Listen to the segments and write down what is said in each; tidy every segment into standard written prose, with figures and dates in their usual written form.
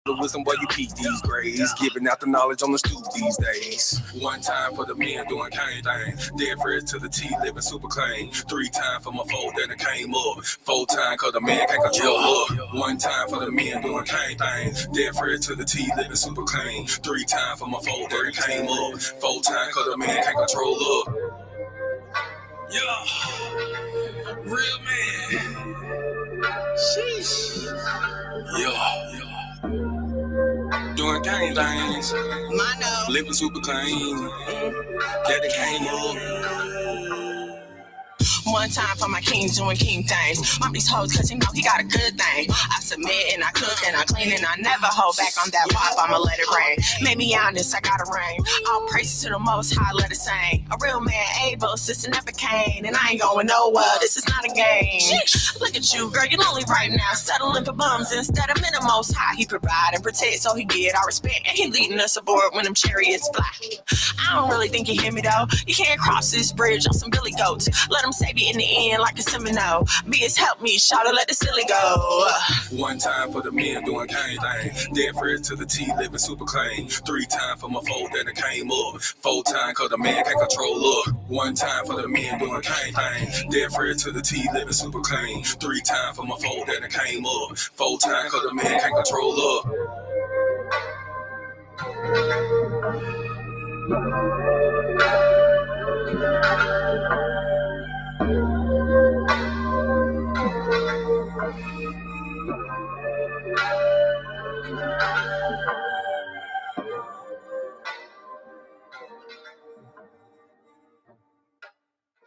The wisdom while you peak these grades, giving out the knowledge on the stoop these days. One time for the men doing cane thing, dead fresh to the T, living super clean. 3 times for my foe that it came up, 4 times cause the man can't control up. 1 time for the men doing cane thing, dead fresh to the T, living super clean. 3 times for my foe that it came up, 4 times cause the man can't control up. Yeah, real man. Sheesh. Yeah. Doing gang things, living super clean, that it came up. One time for my king doing king things. Mom these hoes cause you know he got a good thing. I submit and I cook and I clean and I never hold back on that pop, I'ma let it rain. Made me honest, I got a ring. All praises to the most high, let it sing. A real man able, sister never came. And I ain't going nowhere, this is not a game. Look at you, girl, you're lonely right now. Settling for bums instead of men the most high. He provide and protect so he get our respect. And he leading us aboard when them chariots fly. I don't really think you hear me though. You can't cross this bridge on some billy goats. Let them save you in the end like a Seminole. Be his help me, shout it, let the silly go. 1 time for the men doing cane thing, dead fresh to the T, living super clean. 3 times for my foe that it came up, 4 times cause the man can't control up. 1 time for the men doing cane thing, dead fresh to the T, living super clean. 3 times for my foe that it came up, 4 times cause the man can't control up.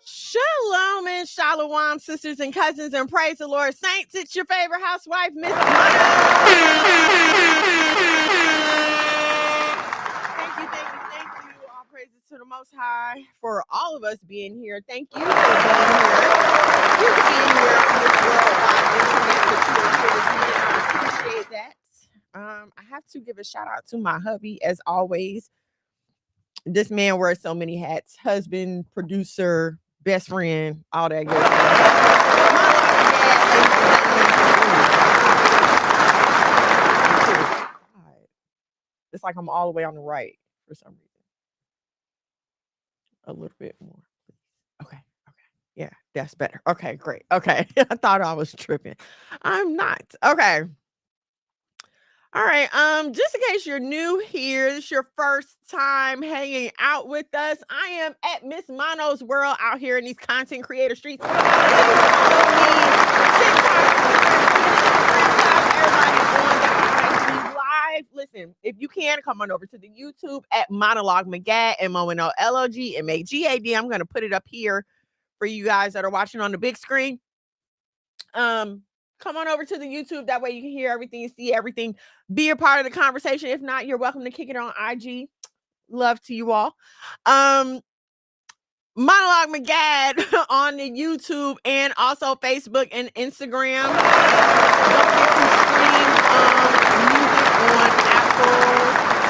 Shalom and shalom, sisters and cousins, and praise the Lord. Saints, it's your favorite housewife, Miss Mono. Thank you. All praises to the Most High for all of us being here. Thank you for being here. You for being here on this worldwide internet that you are here with me. I appreciate that. I have to give a shout out to my hubby, as always. This man wears so many hats: husband, producer, best friend, all that good stuff. It's like I'm all the way on the right for some reason. A little bit more. Okay. Yeah, that's better. Okay, great. Okay. I thought I was tripping. I'm not. Okay. All right. Just in case you're new here, this is your first time hanging out with us. I am at Miss Mono's World out here in these content creator streets. Please follow me. Everybody on the IG Live. Listen, if you can, come on over to the YouTube at Monologue Magad, MONOLOG MAGAD. I'm gonna put it up here for you guys that are watching on the big screen. Come on over to the YouTube. That way you can hear everything, see everything, be a part of the conversation. If not, you're welcome to kick it on IG. Love to you all. Monologue Magad on the YouTube and also Facebook and Instagram. Don't forget to stream music on Apple,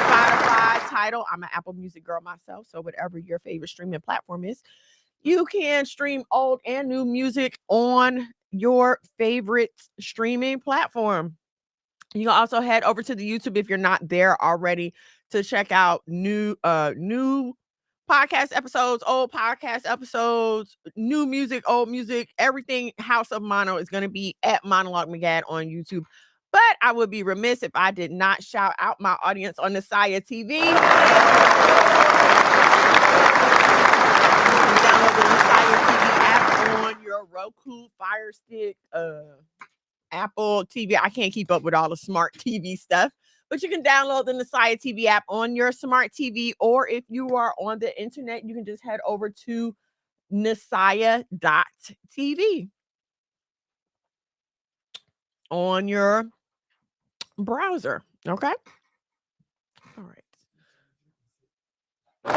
Spotify, Tidal. I'm an Apple Music girl myself, so whatever your favorite streaming platform is, you can stream old and new music on your favorite streaming platform. You can also head over to the YouTube if you're not there already to check out new podcast episodes, old podcast episodes, new music, old music. Everything House of Mono is going to be at Monologue Magad on YouTube. But I would be remiss if I did not shout out my audience on Nisaya TV. You can download the Nisaya TV app on your Roku, Fire Stick, Apple TV. I can't keep up with all the smart TV stuff, but you can download the Nisaya TV app on your smart TV, or if you are on the internet, you can just head over to nisaya.tv on your browser. Okay. All right. The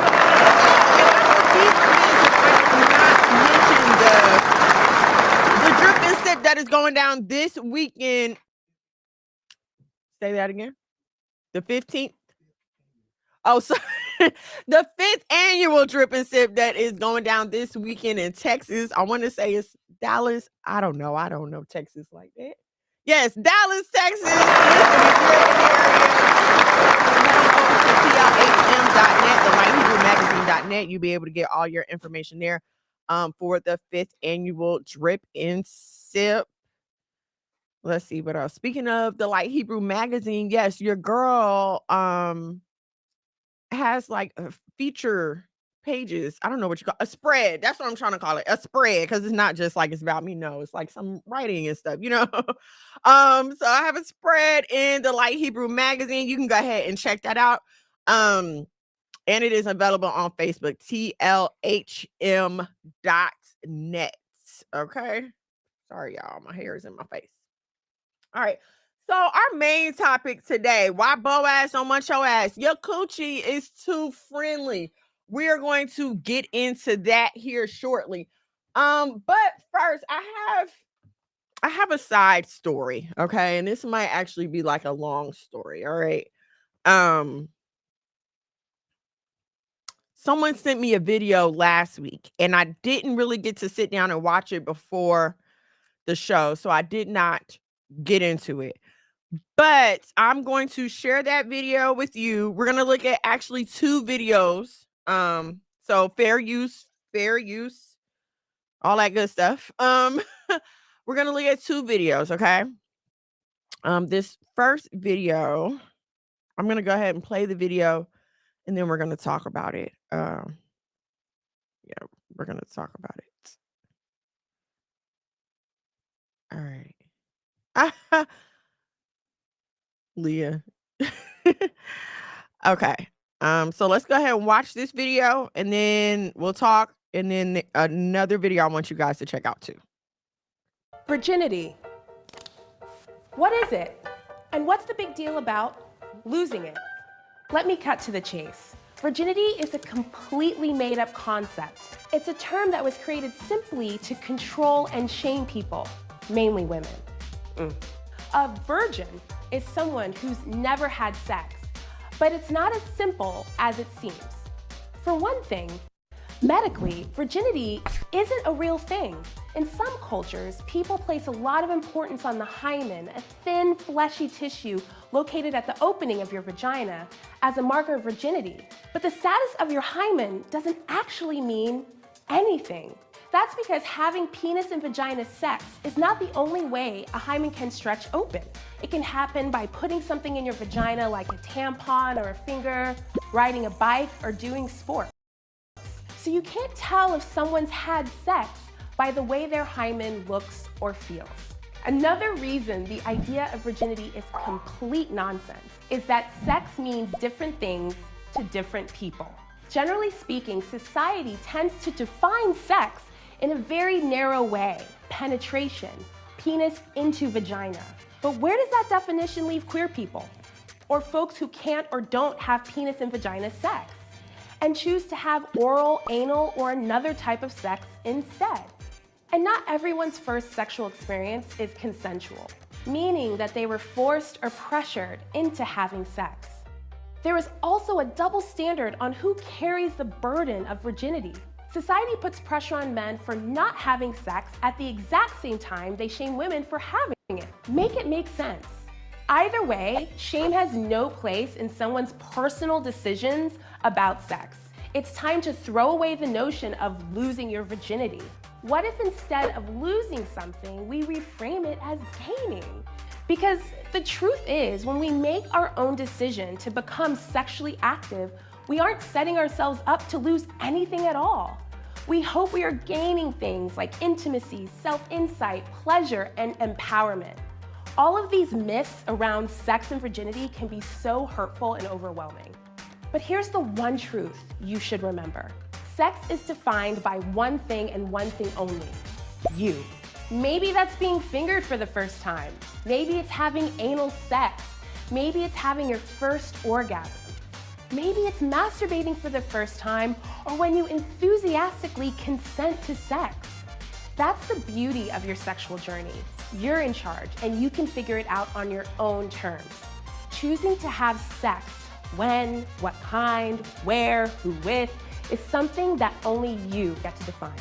drip and sip that is going down this weekend. Say that again. The 15th. Oh, sorry. The 5th annual drip and sip that is going down this weekend in Texas. I want to say it's Dallas. I don't know Texas like that. Yes, Dallas, Texas. Listen, if you're in the area, head on over to TLHM.net, You'll be able to get all your information there for the 5th annual Drip and Sip. Let's see what else. Speaking of the Light Hebrew magazine, yes, your girl has like a feature pages. I don't know what you call a spread. That's what I'm trying to call it. A spread, because it's not just like it's about me. No, it's like some writing and stuff, you know. So I have a spread in the Light Hebrew magazine. You can go ahead and check that out. And it is available on Facebook, TLHM.net. Okay. Sorry, y'all. My hair is in my face. All right. So our main topic today, why Boaz don't want your ass? Your coochie is too friendly. We are going to get into that here shortly. But first, I have a side story, okay? And this might actually be like a long story, all right? Someone sent me a video last week, and I didn't really get to sit down and watch it before the show, so I did not get into it. But I'm going to share that video with you. We're going to look at actually 2 videos. So fair use, all that good stuff. We're going to look at 2 videos, okay? This first video, I'm going to go ahead and play the video, and then we're going to talk about it. Yeah, we're going to talk about it. All right. Leah. Okay. So let's go ahead and watch this video, and then we'll talk, and then another video I want you guys to check out too. Virginity. What is it? And what's the big deal about losing it? Let me cut to the chase. Virginity is a completely made-up concept. It's a term that was created simply to control and shame people, mainly women. A virgin is someone who's never had sex, but it's not as simple as it seems. For one thing, medically, virginity isn't a real thing. In some cultures, people place a lot of importance on the hymen, a thin, fleshy tissue located at the opening of your vagina, as a marker of virginity. But the status of your hymen doesn't actually mean anything. That's because having penis and vagina sex is not the only way a hymen can stretch open. It can happen by putting something in your vagina like a tampon or a finger, riding a bike, or doing sports. So you can't tell if someone's had sex by the way their hymen looks or feels. Another reason the idea of virginity is complete nonsense is that sex means different things to different people. Generally speaking, society tends to define sex in a very narrow way: penetration, penis into vagina. But where does that definition leave queer people, or folks who can't or don't have penis and vagina sex, and choose to have oral, anal, or another type of sex instead? And not everyone's first sexual experience is consensual, meaning that they were forced or pressured into having sex. There is also a double standard on who carries the burden of virginity. Society puts pressure on men for not having sex at the exact same time they shame women for having it. Make it make sense. Either way, shame has no place in someone's personal decisions about sex. It's time to throw away the notion of losing your virginity. What if instead of losing something, we reframe it as gaining? Because the truth is, when we make our own decision to become sexually active, we aren't setting ourselves up to lose anything at all. We hope we are gaining things like intimacy, self-insight, pleasure, and empowerment. All of these myths around sex and virginity can be so hurtful and overwhelming. But here's the one truth you should remember. Sex is defined by one thing and one thing only: you. Maybe that's being fingered for the first time. Maybe it's having anal sex. Maybe it's having your first orgasm. Maybe it's masturbating for the first time, or when you enthusiastically consent to sex. That's the beauty of your sexual journey. You're in charge, and you can figure it out on your own terms. Choosing to have sex, when, what kind, where, who with, is something that only you get to define.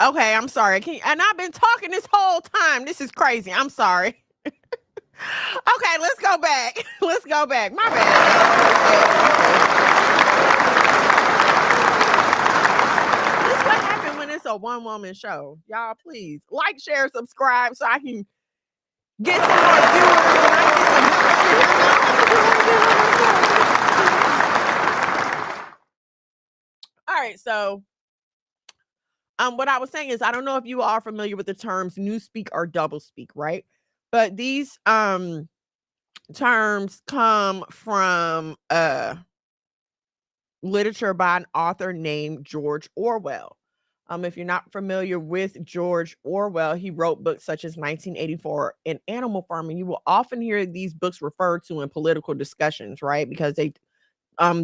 Okay, I'm sorry. And I've been talking this whole time. This is crazy. I'm sorry. Okay, let's go back. Let's go back. My bad. This is what happened when it's a one-woman show. Y'all, please like, share, subscribe so I can get some more viewers and I can get some help over here. I don't have to do everything. All right, so what I was saying is, I don't know if you are familiar with the terms newspeak or doublespeak, right? But these terms come from literature by an author named George Orwell. If you're not familiar with George Orwell, he wrote books such as 1984 and Animal Farm, and you will often hear these books referred to in political discussions, right? Because they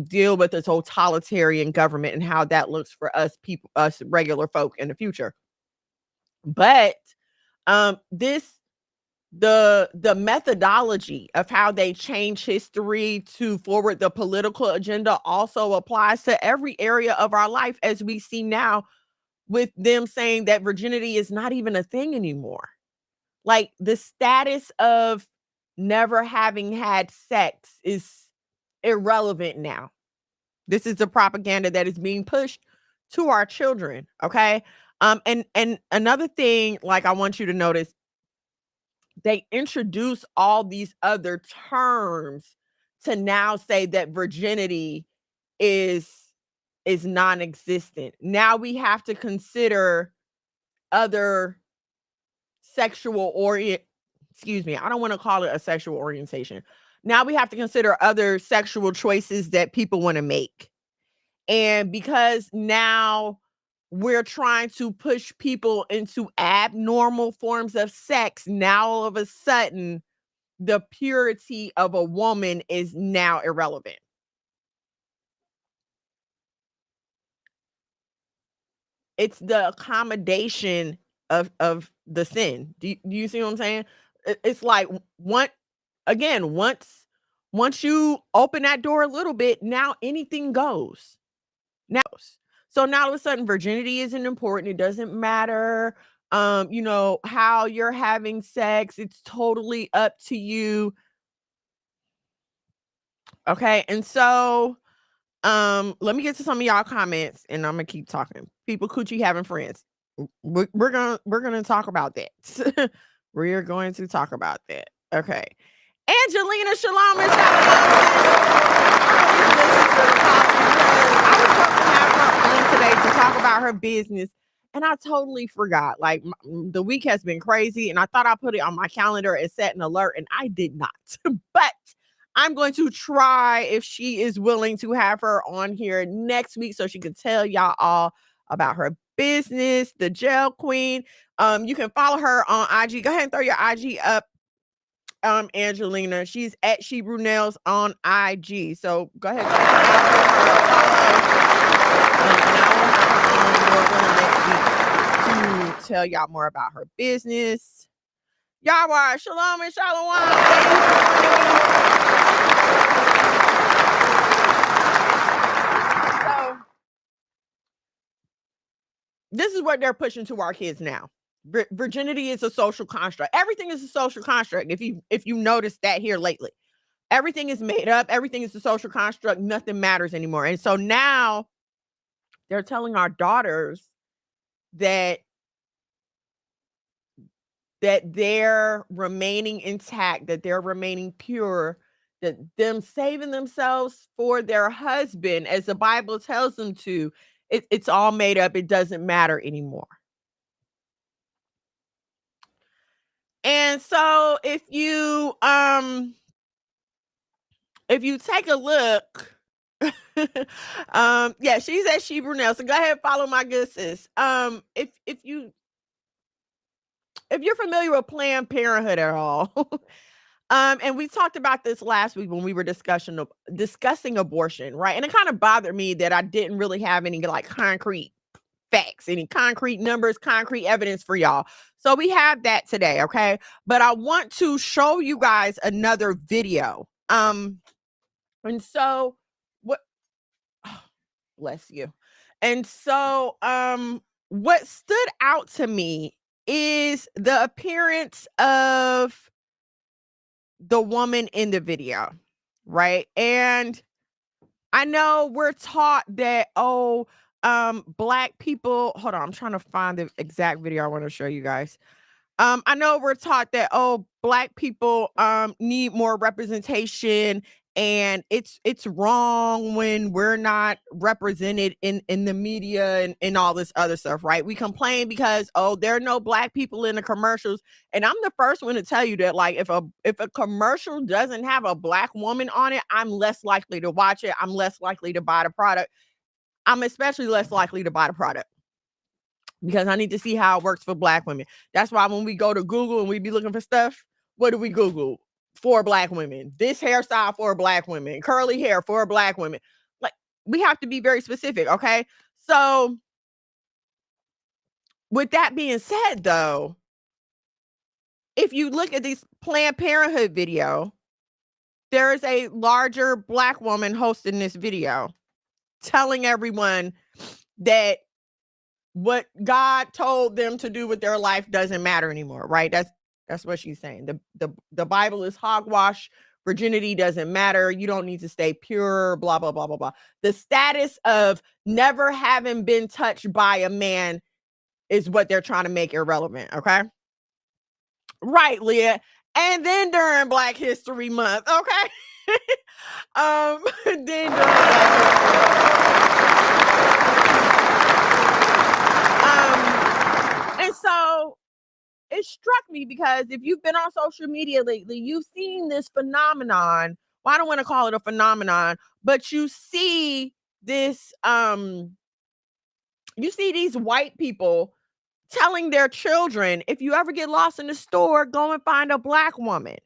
deal with the totalitarian government and how that looks for us people, us regular folk in the future. But the methodology of how they change history to forward the political agenda also applies to every area of our life, as we see now with them saying that virginity is not even a thing anymore. Like, the status of never having had sex is irrelevant now. This is the propaganda that is being pushed to our children. Okay. And another thing, like, I want you to notice, they introduce all these other terms to now say that virginity is non-existent. Now we have to consider other sexual excuse me, I don't want to call it a sexual orientation. Now we have to consider other sexual choices that people want to make. And because now we're trying to push people into abnormal forms of sex, now all of a sudden the purity of a woman is now irrelevant. It's the accommodation of the sin. Do you see what I'm saying? It's like, once you open that door a little bit, now anything goes. So now all of a sudden virginity isn't important. It doesn't matter how you're having sex. It's totally up to you. Okay. And so let me get to some of y'all comments and I'm gonna keep talking. People coochie having friends. We're gonna talk about that. We're going to talk about that. Okay. Angelina, shalom and I was supposed to have her on today to talk about her business, and I totally forgot. Like, the week has been crazy, and I thought I put it on my calendar and set an alert, and I did not. But I'm going to try if she is willing to have her on here next week so she can tell y'all all about her business, the Gel Queen. You can follow her on IG. Go ahead and throw your IG up, Angelina. She's at She Brew Nails on IG. So go ahead. And I will have her on more next week to tell y'all more about her business. Y'all are shalom and shalom. So this is what they're pushing to our kids now. Virginity is a social construct. Everything is a social construct. If you noticed that here lately, everything is made up. Everything is a social construct. Nothing matters anymore. And so now they're telling our daughters that they're remaining intact, that they're remaining pure, that them saving themselves for their husband, as the Bible tells them to, it's all made up. It doesn't matter anymore. And so if you take a look, yeah, she's at She Brunel. So go ahead and follow my good sis. If you're familiar with Planned Parenthood at all, and we talked about this last week when we were discussing abortion, right? And it kind of bothered me that I didn't really have any like concrete facts, any concrete numbers, concrete evidence for y'all. So we have that today, okay? But I want to show you guys another video. And so what? Oh, bless you. And so what stood out to me is the appearance of the woman in the video, right? And I know we're taught that, black people, hold on, I'm trying to find the exact video I want to show you guys. I know we're taught that, black people need more representation, and it's wrong when we're not represented in the media and all this other stuff, right? We complain because, there are no black people in the commercials. And I'm the first one to tell you that, like, if a commercial doesn't have a black woman on it, I'm less likely to watch it. I'm less likely to buy the product. I'm especially less likely to buy the product, because I need to see how it works for black women. That's why when we go to Google and we be looking for stuff, what do we Google? For black women, this hairstyle for black women, curly hair for black women. Like, we have to be very specific, okay? So with that being said, though, if you look at this Planned Parenthood video, there is a larger black woman hosting this video, telling everyone that what God told them to do with their life doesn't matter anymore, right? That's what she's saying. The Bible is hogwash. Virginity doesn't matter. You don't need to stay pure, blah, blah, blah, blah, blah. The status of never having been touched by a man is what they're trying to make irrelevant, okay? Right, Leah. And then during Black History Month, okay? Then during and so it struck me, because if you've been on social media lately, you've seen this phenomenon. Well, I don't want to call it a phenomenon, but you see this, you see these white people telling their children, if you ever get lost in the store, go and find a black woman.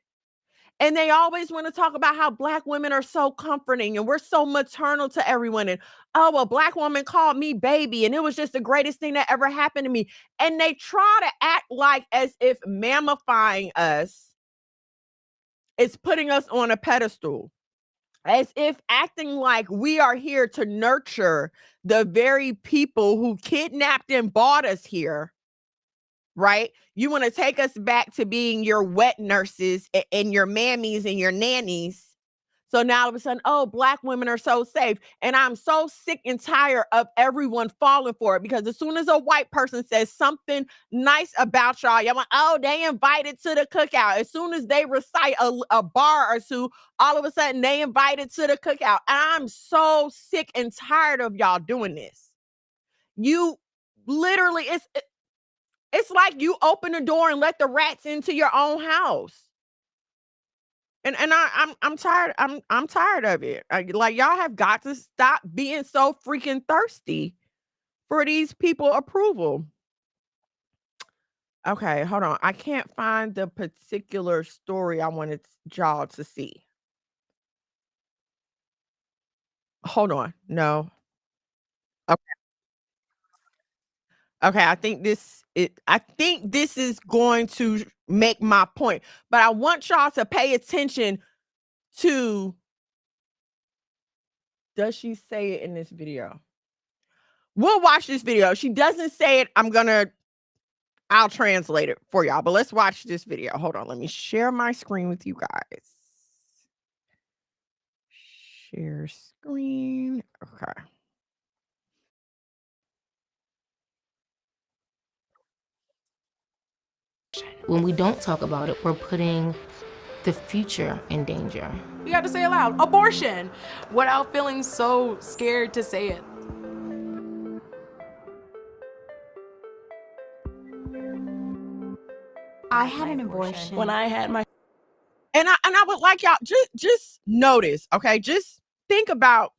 And they always want to talk about how black women are so comforting and we're so maternal to everyone. And, a black woman called me baby, and it was just the greatest thing that ever happened to me. And they try to act like as if mammifying us is putting us on a pedestal, as if acting like we are here to nurture the very people who kidnapped and bought us here. Right? You want to take us back to being your wet nurses and your mammies and your nannies. So now all of a sudden, black women are so safe. And I'm so sick and tired of everyone falling for it, because as soon as a white person says something nice about y'all, you're like, they invited to the cookout. As soon as they recite a bar or two, all of a sudden they invited to the cookout. And I'm so sick and tired of y'all doing this. You literally, it's like you open the door and let the rats into your own house. And I'm tired. I'm tired of it. Like, y'all have got to stop being so freaking thirsty for these people approval. Okay, hold on. I can't find the particular story I wanted y'all to see. Hold on. No. Okay, I think this is going to make my point, but I want y'all to pay attention to, does she say it in this video? We'll watch this video. She doesn't say it. I'll translate it for y'all, but let's watch this video. Hold on. Let me share my screen with you guys. Share screen. Okay. When we don't talk about it, we're putting the future in danger. You have to say it loud. Abortion, without feeling so scared to say it. I had an abortion When I had my And I would like y'all just notice, okay? Just think about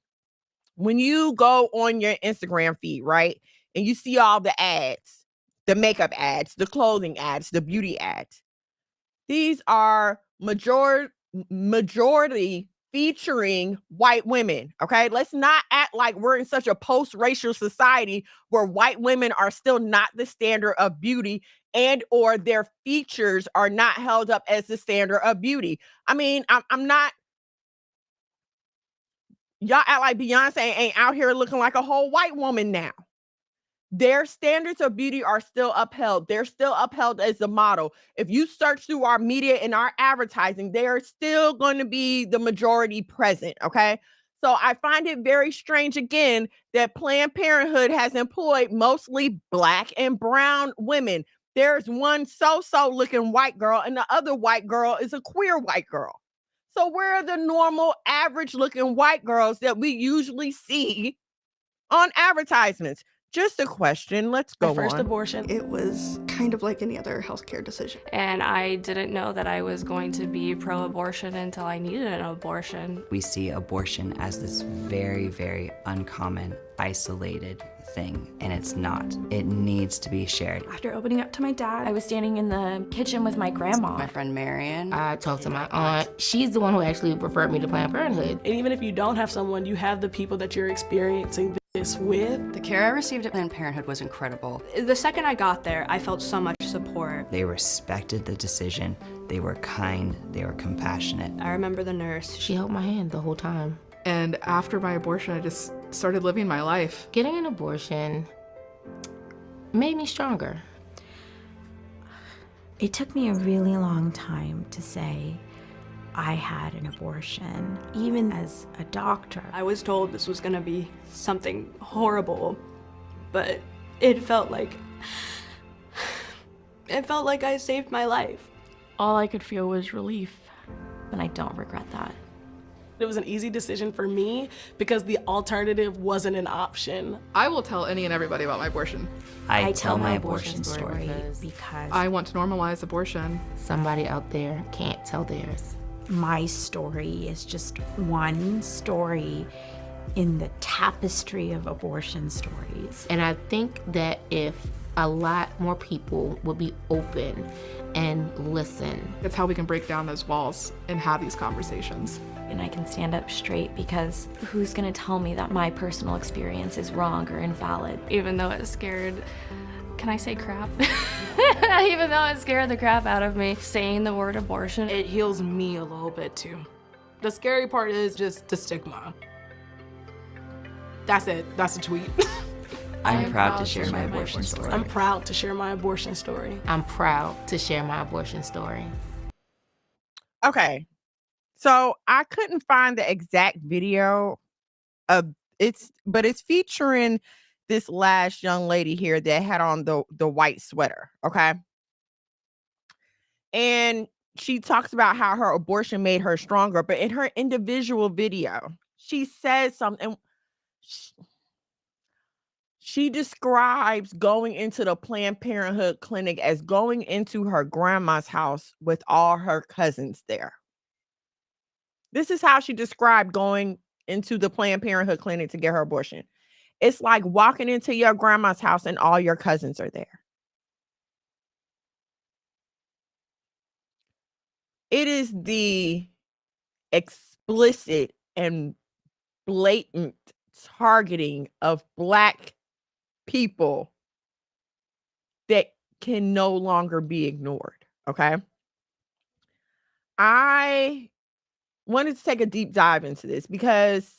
when you go on your Instagram feed, right? And you see all the ads, the makeup ads, the clothing ads, the beauty ads. These are majority featuring white women, okay? Let's not act like we're in such a post-racial society where white women are still not the standard of beauty, and or their features are not held up as the standard of beauty. I mean, I'm not, y'all act like Beyonce ain't out here looking like a whole white woman now. their standards of beauty are still upheld. They're still upheld as the model. If you search through our media and our advertising, they are still going to be the majority present. Okay. So I find it very strange again that Planned Parenthood has employed mostly Black and brown women. There's one so-so looking white girl, and the other white girl is a queer white girl. So where are the normal average looking white girls that we usually see on advertisements? Just a question. Let's go My first on. abortion. It was kind of like any other healthcare decision. And I didn't know that I was going to be pro-abortion until I needed an abortion. We see abortion as this very, very uncommon, isolated thing, and it's not. It needs to be shared. After opening up to my dad, I was standing in the kitchen with my grandma. My friend Marion. I talked to my aunt. She's the one who actually referred me to Planned Parenthood. And even if you don't have someone, you have the people that you're experiencing this with. The care I received at Planned Parenthood was incredible. the second I got there, I felt so much support. They respected the decision. They were kind. They were compassionate. I remember the nurse. She held my hand the whole time. And after my abortion, I just started living my life. Getting an abortion made me stronger. It took me a really long time to say I had an abortion, even as a doctor. I was told this was gonna be something horrible, but it felt like I saved my life. All I could feel was relief. And I don't regret that. It was an easy decision for me because the alternative wasn't an option. I will tell any and everybody about my abortion. I tell my abortion story. Because I want to normalize abortion. Somebody out there can't tell theirs. my story is just one story in the tapestry of abortion stories. And I think that if a lot more people would be open and listen. It's how we can break down those walls and have these conversations. And I can stand up straight because who's gonna tell me that my personal experience is wrong or invalid? Even though it scared, can I say crap? Even though it scared the crap out of me, saying the word abortion. It heals me a little bit too. The scary part is just the stigma. That's it, that's a tweet. I'm proud to share my abortion story. I'm proud to share my abortion story. I'm proud to share my abortion story. Okay. So I couldn't find the exact video of but it's featuring this last young lady here that had on the white sweater. Okay. And she talks about how her abortion made her stronger, but in her individual video, she says something. She describes going into the Planned Parenthood clinic as going into her grandma's house with all her cousins there. This is how she described going into the Planned Parenthood clinic to get her abortion. It's like walking into your grandma's house and all your cousins are there. It is the explicit and blatant targeting of Black people that can no longer be ignored. Okay. I wanted to take a deep dive into this because,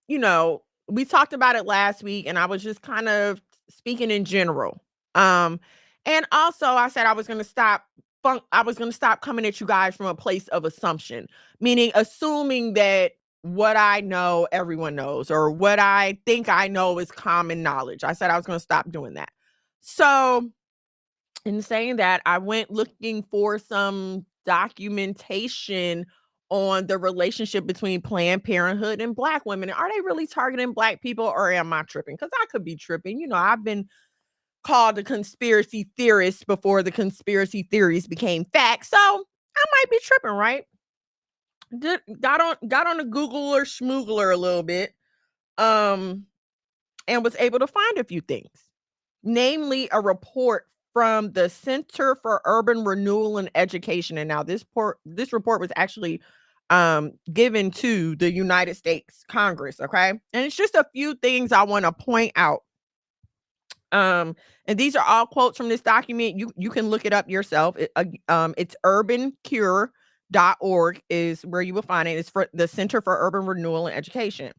you know, we talked about it last week and I was just kind of speaking in general. And also I said I was going to stop coming at you guys from a place of assumption, meaning assuming that what I know, everyone knows, or what I think I know is common knowledge. I said I was going to stop doing that. So in saying that, I went looking for some documentation on the relationship between Planned Parenthood and Black women. Are they really targeting Black people, or am I tripping? Because I could be tripping. You know, I've been called a conspiracy theorist before the conspiracy theories became facts. So I might be tripping, right? Got on a Googler schmoogler a little bit, and was able to find a few things, namely a report from the Center for Urban Renewal and Education. And now this report was actually given to the United States Congress. Okay, and it's just a few things I want to point out. And these are all quotes from this document. You can look it up yourself. It's urbancure.org is where you will find it. It's for the Center for Urban Renewal and Education.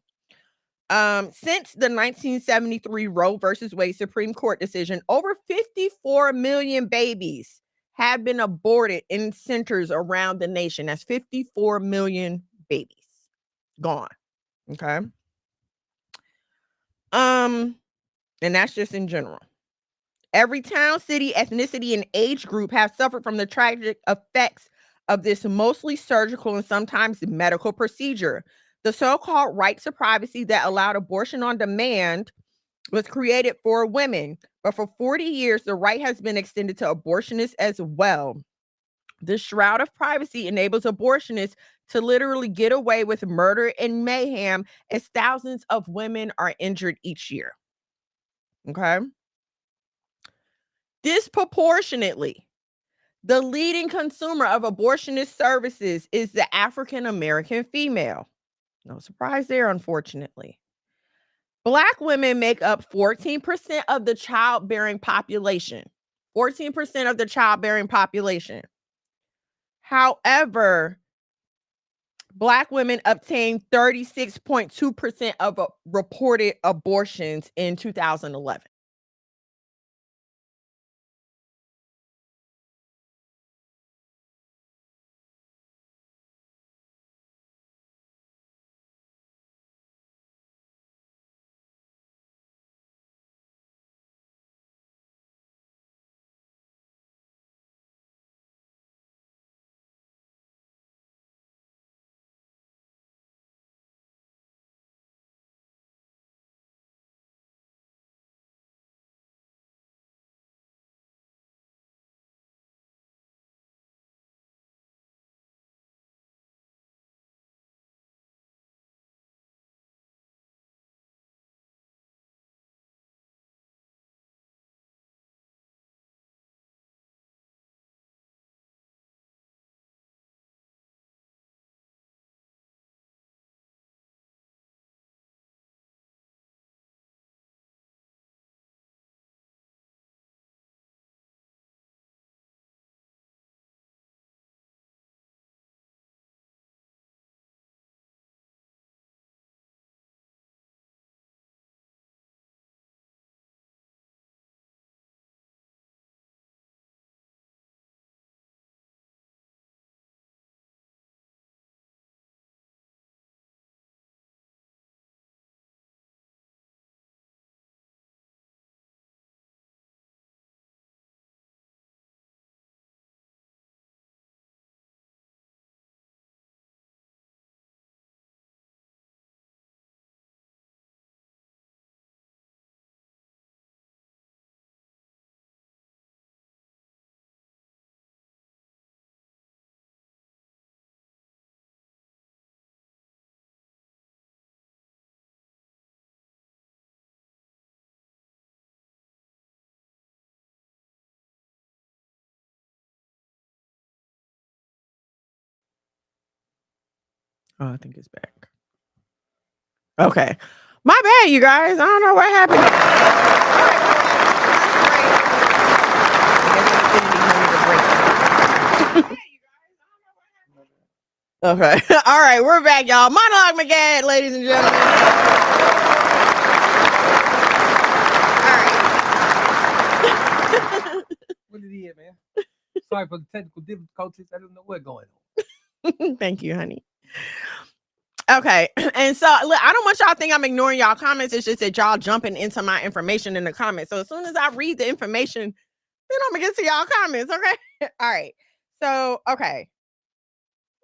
Since the 1973 Roe versus Wade Supreme Court decision, over 54 million babies have been aborted in centers around the nation. That's 54 million babies gone. Okay. And that's just in general. Every town, city, ethnicity, and age group have suffered from the tragic effects of this mostly surgical and sometimes medical procedure. The so-called right to privacy that allowed abortion on demand was created for women, but for 40 years, the right has been extended to abortionists as well. The shroud of privacy enables abortionists to literally get away with murder and mayhem as thousands of women are injured each year. Okay. Disproportionately, the leading consumer of abortionist services is the African American female. No surprise there, unfortunately. Black women make up 14% of the childbearing population. 14% of the childbearing population. However, Black women obtained 36.2% of reported abortions in 2011. Oh, I think it's back. Okay. My bad, you guys. I don't know what happened. Okay. All right. We're back, y'all. Monologue McGad, ladies and gentlemen. All right. What did he hit, man? Sorry for the technical difficulties. I don't know what's going on. Thank you, honey. Okay. And so look, I don't want y'all to think I'm ignoring y'all comments. It's just that y'all jumping into my information in the comments. So as soon as I read the information, then I'm gonna get to y'all comments. Okay. All right. So, okay.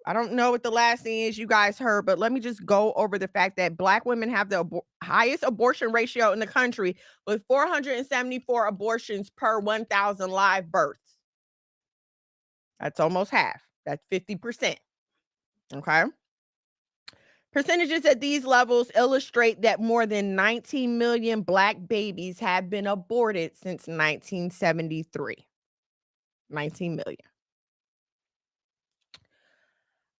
I don't know what the last thing is you guys heard, but let me just go over the fact that Black women have the highest abortion ratio in the country with 474 abortions per 1,000 live births. That's almost half. That's 50%. Okay. Percentages at these levels illustrate that more than 19 million Black babies have been aborted since 1973. 19 million.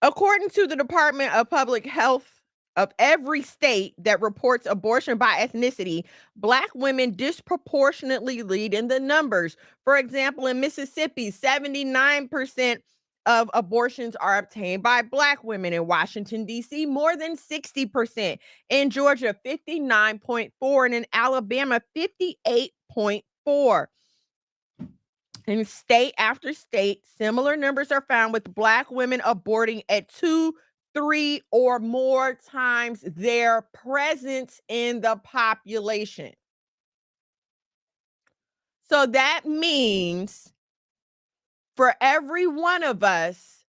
According to the Department of Public Health of every state that reports abortion by ethnicity, Black women disproportionately lead in the numbers. For example, in Mississippi, 79% of abortions are obtained by Black women. In Washington, D.C., more than 60%. In Georgia, 59.4%. And in Alabama, 58.4%. In state after state, similar numbers are found with Black women aborting at 2, 3, or more times their presence in the population. So that means for every one of us,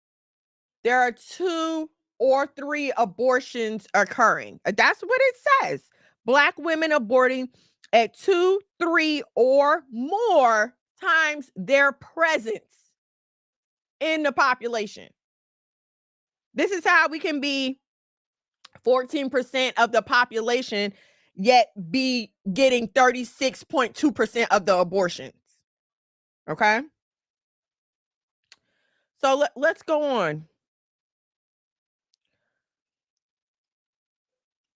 there are 2 or 3 abortions occurring. That's what it says. Black women aborting at 2, 3, or more times their presence in the population. This is how we can be 14% of the population, yet be getting 36.2% of the abortions. Okay? So let's go on.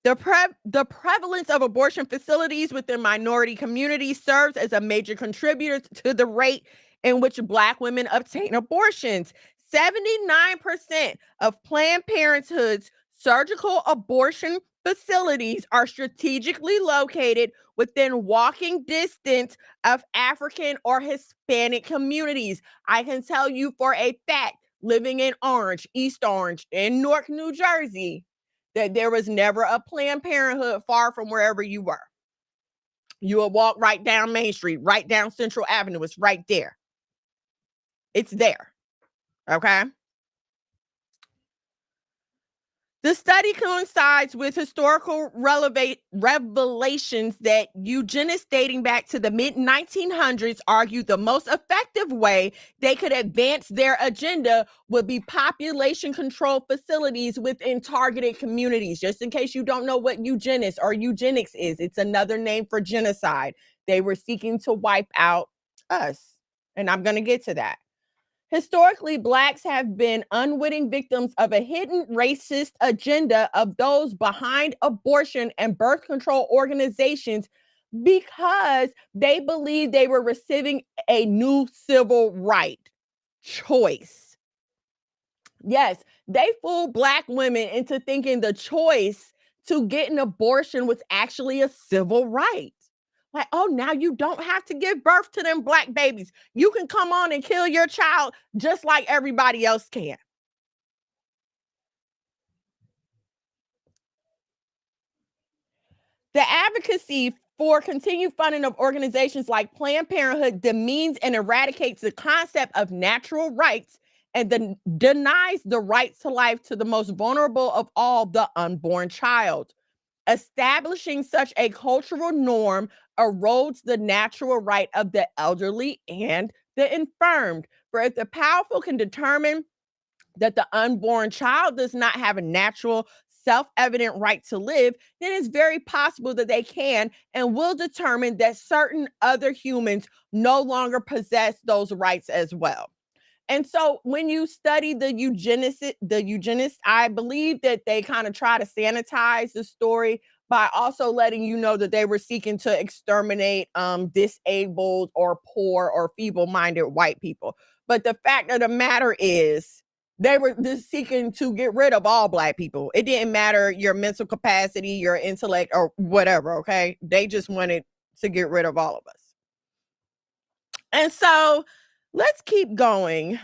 The prevalence of abortion facilities within minority communities serves as a major contributor to the rate in which Black women obtain abortions. 79% of Planned Parenthood's surgical abortion facilities are strategically located within walking distance of African or Hispanic communities. I can tell you for a fact, living in Orange, East Orange, in Newark, New Jersey, that there was never a Planned Parenthood far from wherever you were. You will walk right down Main Street, right down Central Avenue. It's right there. It's there. Okay? The study coincides with historical revelations that eugenists dating back to the mid-1900s argued the most effective way they could advance their agenda would be population control facilities within targeted communities. Just in case you don't know what eugenics or eugenics is, it's another name for genocide. They were seeking to wipe out us, and I'm going to get to that. Historically, Blacks have been unwitting victims of a hidden racist agenda of those behind abortion and birth control organizations because they believed they were receiving a new civil right, choice. Yes, they fooled Black women into thinking the choice to get an abortion was actually a civil right. Like, oh, now you don't have to give birth to them Black babies. You can come on and kill your child just like everybody else can. The advocacy for continued funding of organizations like Planned Parenthood demeans and eradicates the concept of natural rights and then denies the right to life to the most vulnerable of all, the unborn child. Establishing such a cultural norm erodes the natural right of the elderly and the infirmed. For if the powerful can determine that the unborn child does not have a natural, self-evident right to live, then it's very possible that they can and will determine that certain other humans no longer possess those rights as well. And so when you study the eugenists, I believe that they kind of try to sanitize the story by also letting you know that they were seeking to exterminate disabled or poor or feeble-minded white people. But the fact of the matter is, they were just seeking to get rid of all Black people. It didn't matter your mental capacity, your intellect, or whatever, okay? They just wanted to get rid of all of us. And so let's keep going.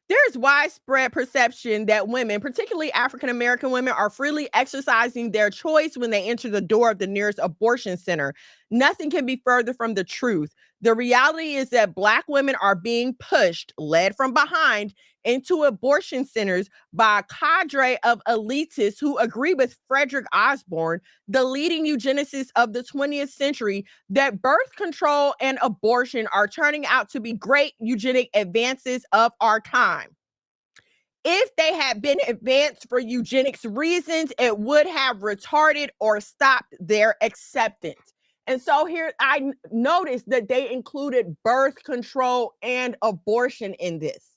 There's widespread perception that women, particularly African-American women, are freely exercising their choice when they enter the door of the nearest abortion center. Nothing can be further from the truth. The reality is that Black women are being pushed, led from behind, into abortion centers by a cadre of elitists who agree with Frederick Osborne, the leading eugenicist of the 20th century, that birth control and abortion are turning out to be great eugenic advances of our time. If they had been advanced for eugenics reasons, it would have retarded or stopped their acceptance. And so here I noticed that they included birth control and abortion in this.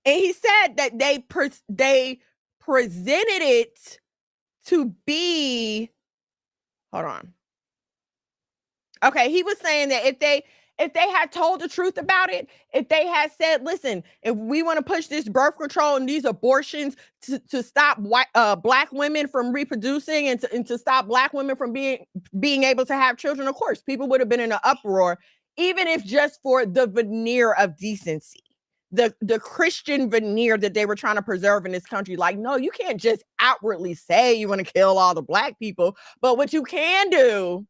And he said that they presented it to be, hold on. Okay, he was saying that if they had told the truth about it, if they had said, listen, if we want to push this birth control and these abortions to stop black women from reproducing and to stop black women from being able to have children, of course, people would have been in an uproar, even if just for the veneer of decency. The Christian veneer that they were trying to preserve in this country. Like, no, you can't just outwardly say you want to kill all the black people, but what you can do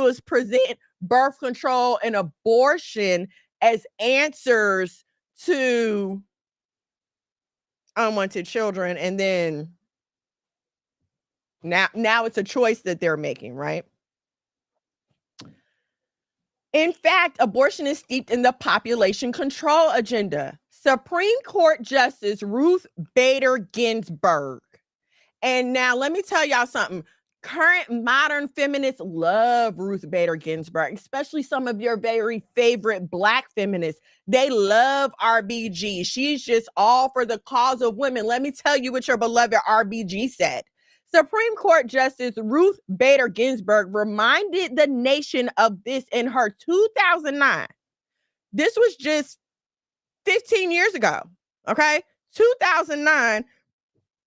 is present birth control and abortion as answers to unwanted children. And then now it's a choice that they're making, right? In fact, abortion is steeped in the population control agenda. Supreme Court Justice Ruth Bader Ginsburg. And now let me tell y'all something. Current modern feminists love Ruth Bader Ginsburg, especially some of your very favorite Black feminists. They love RBG. She's just all for the cause of women. Let me tell you what your beloved RBG said. Supreme Court Justice Ruth Bader Ginsburg reminded the nation of this in her 2009. This was just 15 years ago, okay? 2009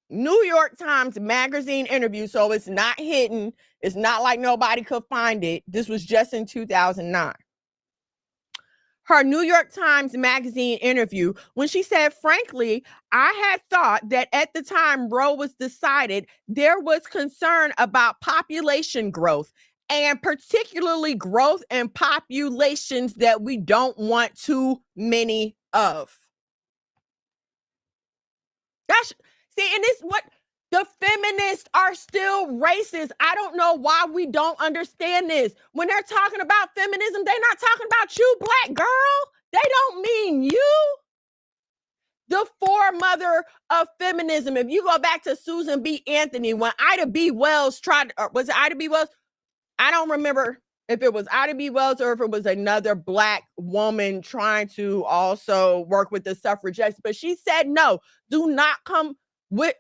New York Times Magazine interview, so it's not hidden. It's not like nobody could find it. This was just in 2009. Her New York Times Magazine interview, when she said, frankly, I had thought that at the time Roe was decided, there was concern about population growth, and particularly growth in populations that we don't want too many of. See, and it's what the feminists are still racist. I don't know why we don't understand this. When they're talking about feminism, they're not talking about you, Black girl. They don't mean you. The foremother of feminism, if you go back to Susan B. Anthony, when Ida B. Wells was it Ida B. Wells? I don't remember if it was Ida B. Wells or if it was another Black woman trying to also work with the suffragettes, but she said, no, do not come with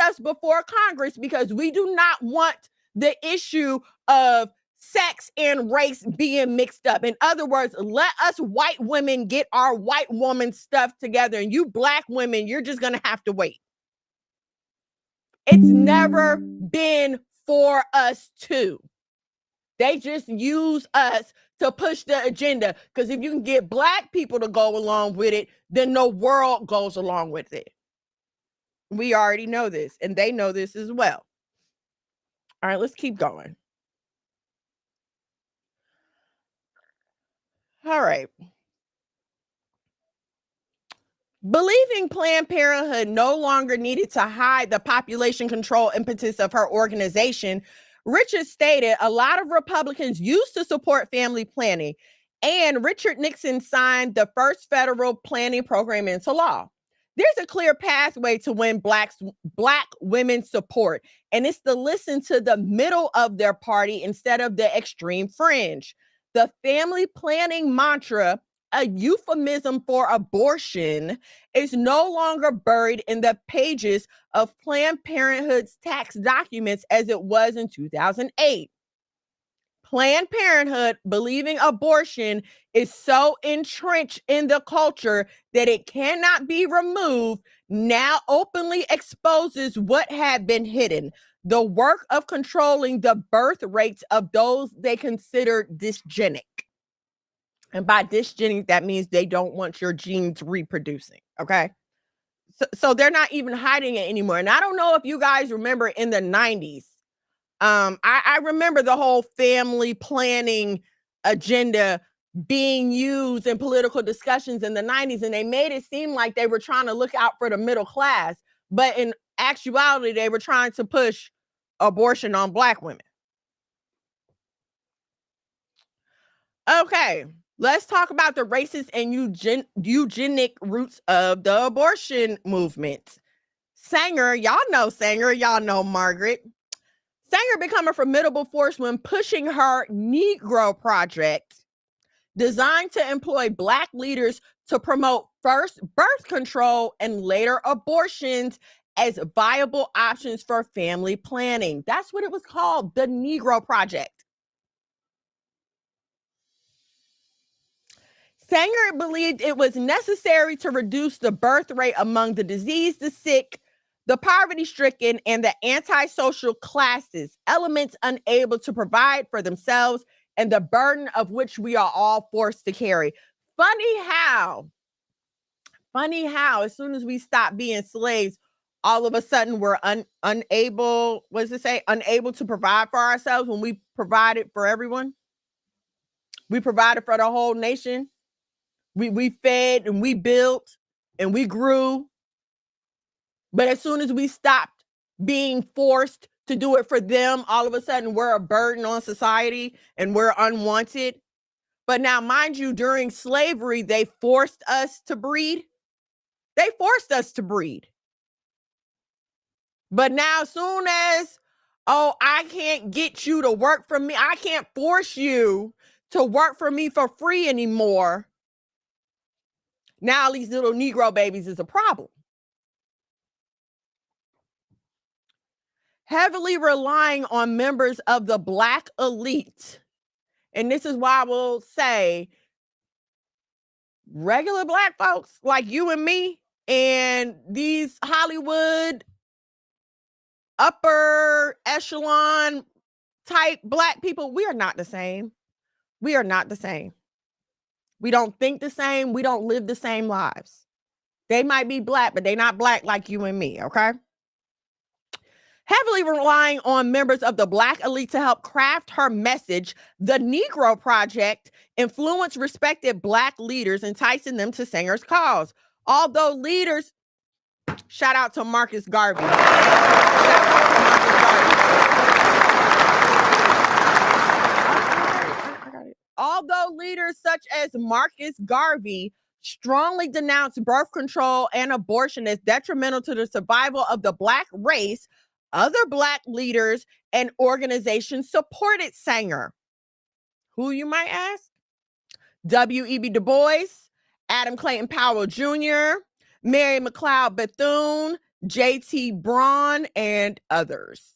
us before Congress, because we do not want the issue of sex and race being mixed up. In other words, let us white women get our white woman stuff together, and you Black women, you're just going to have to wait. It's never been for us to. They just use us to push the agenda, because if you can get Black people to go along with it, then the world goes along with it. We already know this, and they know this as well. All right, let's keep going. All right. Believing Planned Parenthood no longer needed to hide the population control impetus of her organization, Richard stated a lot of Republicans used to support family planning, and Richard Nixon signed the first federal planning program into law. There's a clear pathway to win Black women's support, and it's to listen to the middle of their party instead of the extreme fringe. The family planning mantra, a euphemism for abortion, is no longer buried in the pages of Planned Parenthood's tax documents as it was in 2008. Planned Parenthood, believing abortion is so entrenched in the culture that it cannot be removed, now openly exposes what had been hidden: the work of controlling the birth rates of those they consider dysgenic. And by dysgenic, that means they don't want your genes reproducing, okay? So they're not even hiding it anymore. And I don't know if you guys remember in the 90s, I remember the whole family planning agenda being used in political discussions in the 90s, and they made it seem like they were trying to look out for the middle class, but in actuality, they were trying to push abortion on Black women. Okay, let's talk about the racist and eugenic roots of the abortion movement. Sanger, y'all know Margaret. Sanger became a formidable force when pushing her Negro Project, designed to employ Black leaders to promote first birth control and later abortions as viable options for family planning. That's what it was called, the Negro Project. Sanger believed it was necessary to reduce the birth rate among the diseased, the sick, the poverty-stricken, and the antisocial classes, elements unable to provide for themselves and the burden of which we are all forced to carry. Funny how, as soon as we stop being slaves, all of a sudden we're unable, what does it say? Unable to provide for ourselves when we provided for everyone. We provided for the whole nation. We fed and we built and we grew. But as soon as we stopped being forced to do it for them, all of a sudden we're a burden on society and we're unwanted. But now, mind you, during slavery, they forced us to breed. They forced us to breed. But now, as soon as, oh, I can't get you to work for me, I can't force you to work for me for free anymore. Now these little Negro babies is a problem. Heavily relying on members of the Black elite. And this is why I will say regular Black folks like you and me and these Hollywood upper echelon type Black people, we are not the same. We are not the same. We don't think the same. We don't live the same lives. They might be Black, but they're not Black like you and me, okay? Heavily relying on members of the Black elite to help craft her message, the Negro Project influenced respected Black leaders, enticing them to Sanger's cause. Although leaders, shout out to Marcus Garvey. Shout out to Marcus Garvey. Although leaders such as Marcus Garvey strongly denounced birth control and abortion as detrimental to the survival of the Black race, other Black leaders and organizations supported Sanger. Who, you might ask? W.E.B. Du Bois, Adam Clayton Powell Jr., Mary McLeod Bethune, J.T. Braun, and others.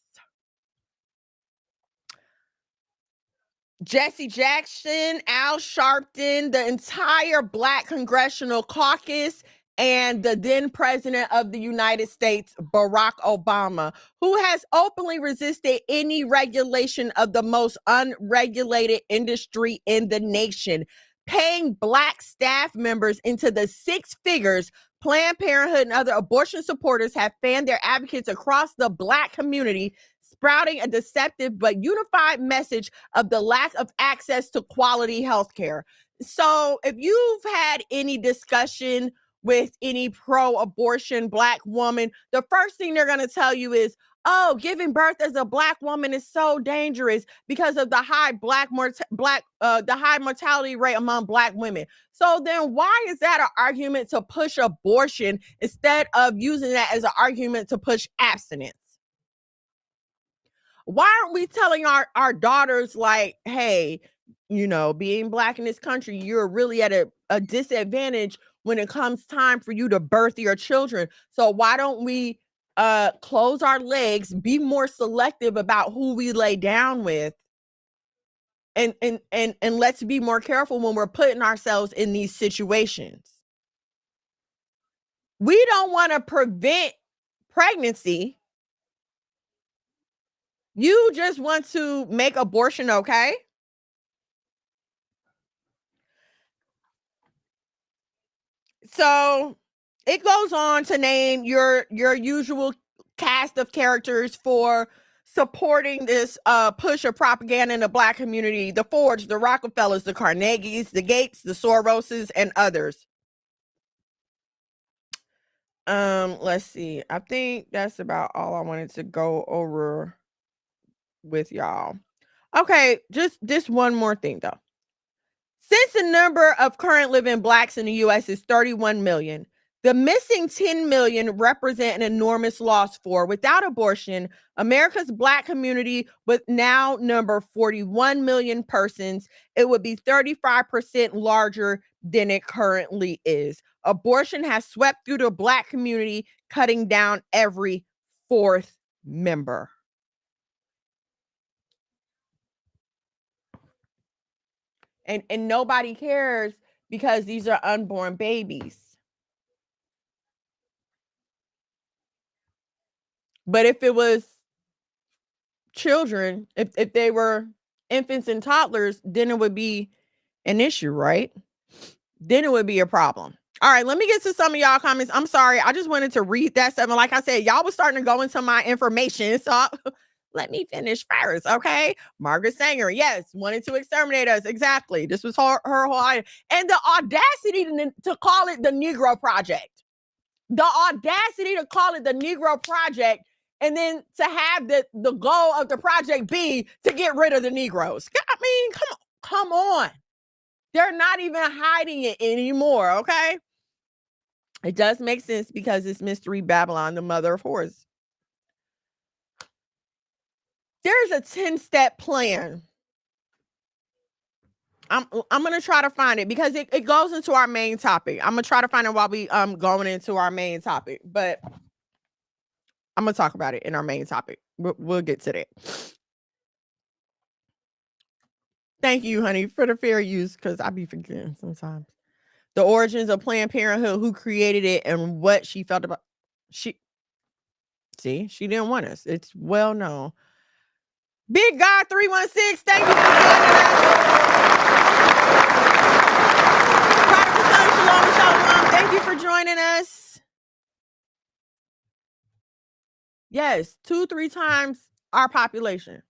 Jesse Jackson, Al Sharpton, the entire Black Congressional Caucus, and the then president of the United States, Barack Obama, who has openly resisted any regulation of the most unregulated industry in the nation, paying Black staff members into the six figures. Planned Parenthood and other abortion supporters have fanned their advocates across the Black community, sprouting a deceptive but unified message of the lack of access to quality health care. So if you've had any discussion with any pro-abortion Black woman, the first thing they're going to tell you is, oh, giving birth as a Black woman is so dangerous because of the high high mortality rate among Black women. So then why is that an argument to push abortion instead of using that as an argument to push abstinence? Why aren't we telling our daughters, like, hey, you know, being Black in this country, you're really at a disadvantage when it comes time for you to birth your children. So why don't we close our legs, be more selective about who we lay down with, and let's be more careful when we're putting ourselves in these situations. We don't want to prevent pregnancy. You just want to make abortion okay? So it goes on to name your usual cast of characters for supporting this push of propaganda in the Black community: the Fords, the Rockefellers, the Carnegies, the Gates, the Soroses, and others. Let's see. I think that's about all I wanted to go over with y'all. Okay, just this one more thing though. Since the number of current living Blacks in the U.S. is 31 million, the missing 10 million represent an enormous loss for, without abortion, America's Black community would now number 41 million persons. It would be 35% larger than it currently is. Abortion has swept through the Black community, cutting down every fourth member. And nobody cares because these are unborn babies. But if it was children, if they were infants and toddlers, then it would be an issue, right? Then it would be a problem. All right, let me get to some of y'all comments. I'm sorry, I just wanted to read that stuff. And like I said, y'all was starting to go into my information. So let me finish first, okay? Margaret Sanger, yes, wanted to exterminate us. Exactly. This was her whole idea. And the audacity to call it the Negro Project. The audacity to call it the Negro Project, and then to have the goal of the project be to get rid of the Negroes. I mean, come on. They're not even hiding it anymore, okay? It does make sense because it's Mystery Babylon, the mother of horrors. There's a 10-step plan. I'm gonna try to find it because it goes into our main topic. I'm gonna try to find it while we going into our main topic, but I'm gonna talk about it in our main topic. We'll get to that. Thank you, honey, for the fair use, because I be forgetting sometimes. The origins of Planned Parenthood, who created it, and what she felt about. She didn't want us. It's well known. Big God 316, thank you for joining us. Thank you for joining us. Yes, 2-3 times our population.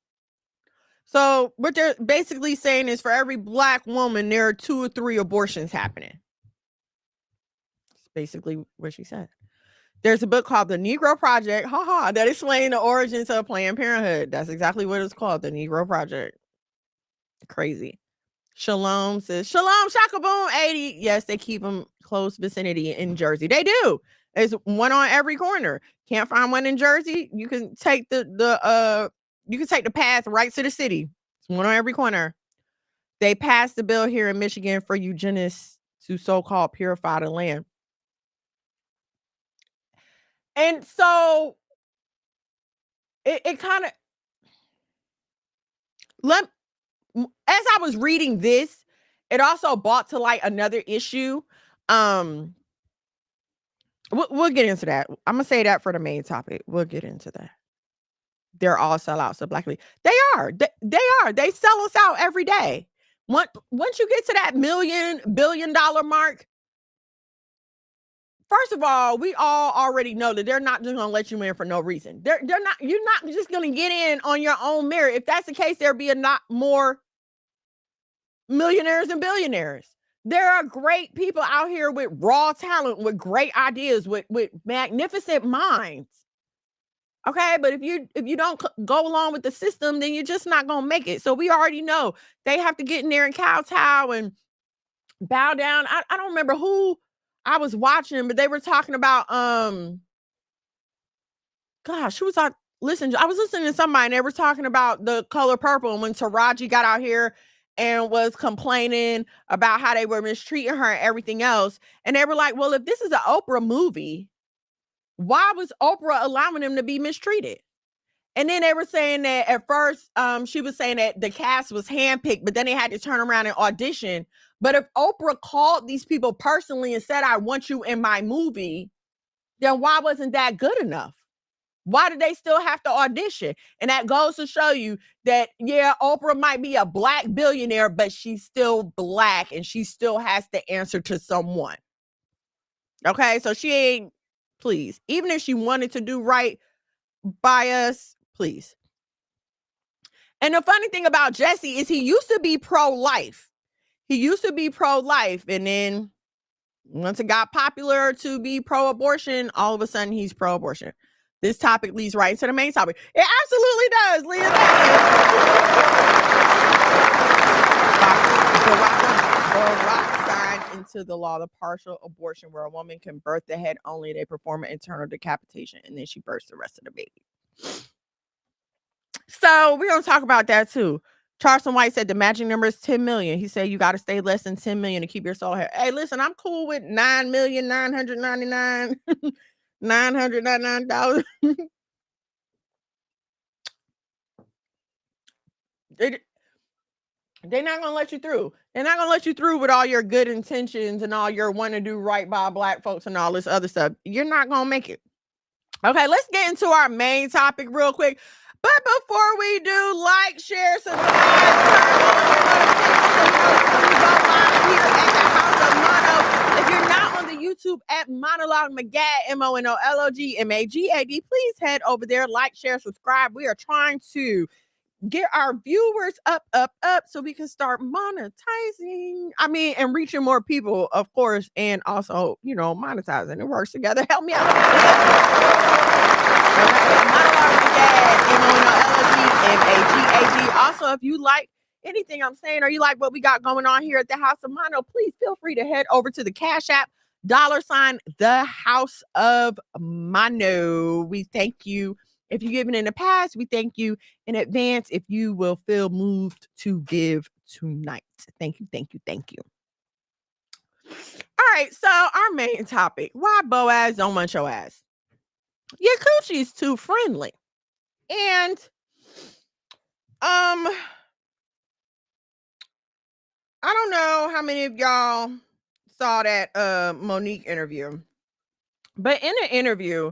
So what they're basically saying is for every Black woman, there are 2 or 3 abortions happening. That's basically what she said. There's a book called The Negro Project, that explains the origins of Planned Parenthood. That's exactly what it's called, The Negro Project. Crazy. Shalom says, Shalom, Shakaboom, 80. Yes, they keep them close vicinity in Jersey. They do. There's one on every corner. Can't find one in Jersey? You can take the path right to the city. It's one on every corner. They passed the bill here in Michigan for eugenists to so-called purify the land. And so it kind of as I was reading this, it also brought to light another issue. We'll get into that. I'm gonna say that for the main topic. We'll get into that. They're all sellouts of Black League. They are. They are. They sell us out every day. Once you get to that billion-dollar mark, first of all, we all already know that they're not just gonna let you in for no reason. They're not. You're not just gonna get in on your own merit. If that's the case, there'll be a lot more millionaires and billionaires. There are great people out here with raw talent, with great ideas, with magnificent minds. Okay, but if you don't go along with the system, then you're just not gonna make it. So we already know they have to get in there and kowtow and bow down. I don't remember who I was watching, but they were talking about gosh, who was I listening? I was listening to somebody and they were talking about The Color Purple, and when Taraji got out here and was complaining about how they were mistreating her and everything else, and they were like, well, if this is an Oprah movie, why was Oprah allowing them to be mistreated? And then they were saying that at first, she was saying that the cast was handpicked, but then they had to turn around and audition. But if Oprah called these people personally and said, I want you in my movie, then why wasn't that good enough? Why did they still have to audition? And that goes to show you that, yeah, Oprah might be a Black billionaire, but she's still Black and she still has to answer to someone. Okay, so she ain't, please, even if she wanted to do right by us, please. And the funny thing about Jesse is he used to be pro-life. And then once it got popular to be pro-abortion, all of a sudden he's pro-abortion. This topic leads right into the main topic. It absolutely does, Leah. Barack signed into the law the partial abortion where a woman can birth the head only. They perform an internal decapitation and then she births the rest of the baby. So we're going to talk about that too. Charleston White said the magic number is 10 million. He said you got to stay less than 10 million to keep your soul here. Hey, listen, I'm cool with 9,999,999. They're not gonna let you through. They're not gonna let you through with all your good intentions and all your want to do right by Black folks and all this other stuff. You're not gonna make it. Okay, let's get into our main topic real quick. But before we do, like, share, subscribe, turn on your notifications so you know when we go live here at the House of Mono. If you're not on the YouTube at Monologue Magad, MONOLOGMAGAD, please head over there, like, share, subscribe. We are trying to get our viewers up so we can start monetizing. I mean, and reaching more people, of course, and also, you know, monetizing. It works together. Help me out. MONOLOGMAGAD. Also, if you like anything I'm saying or you like what we got going on here at the House of Mono, please feel free to head over to the Cash App, $ the House of Mono. We thank you. If you've given in the past, we thank you in advance if you will feel moved to give tonight. Thank you, thank you, thank you. All right, so our main topic, why Boaz don't want your ass. Your coochie's too friendly. And I don't know how many of y'all saw that Monique interview. But in an interview,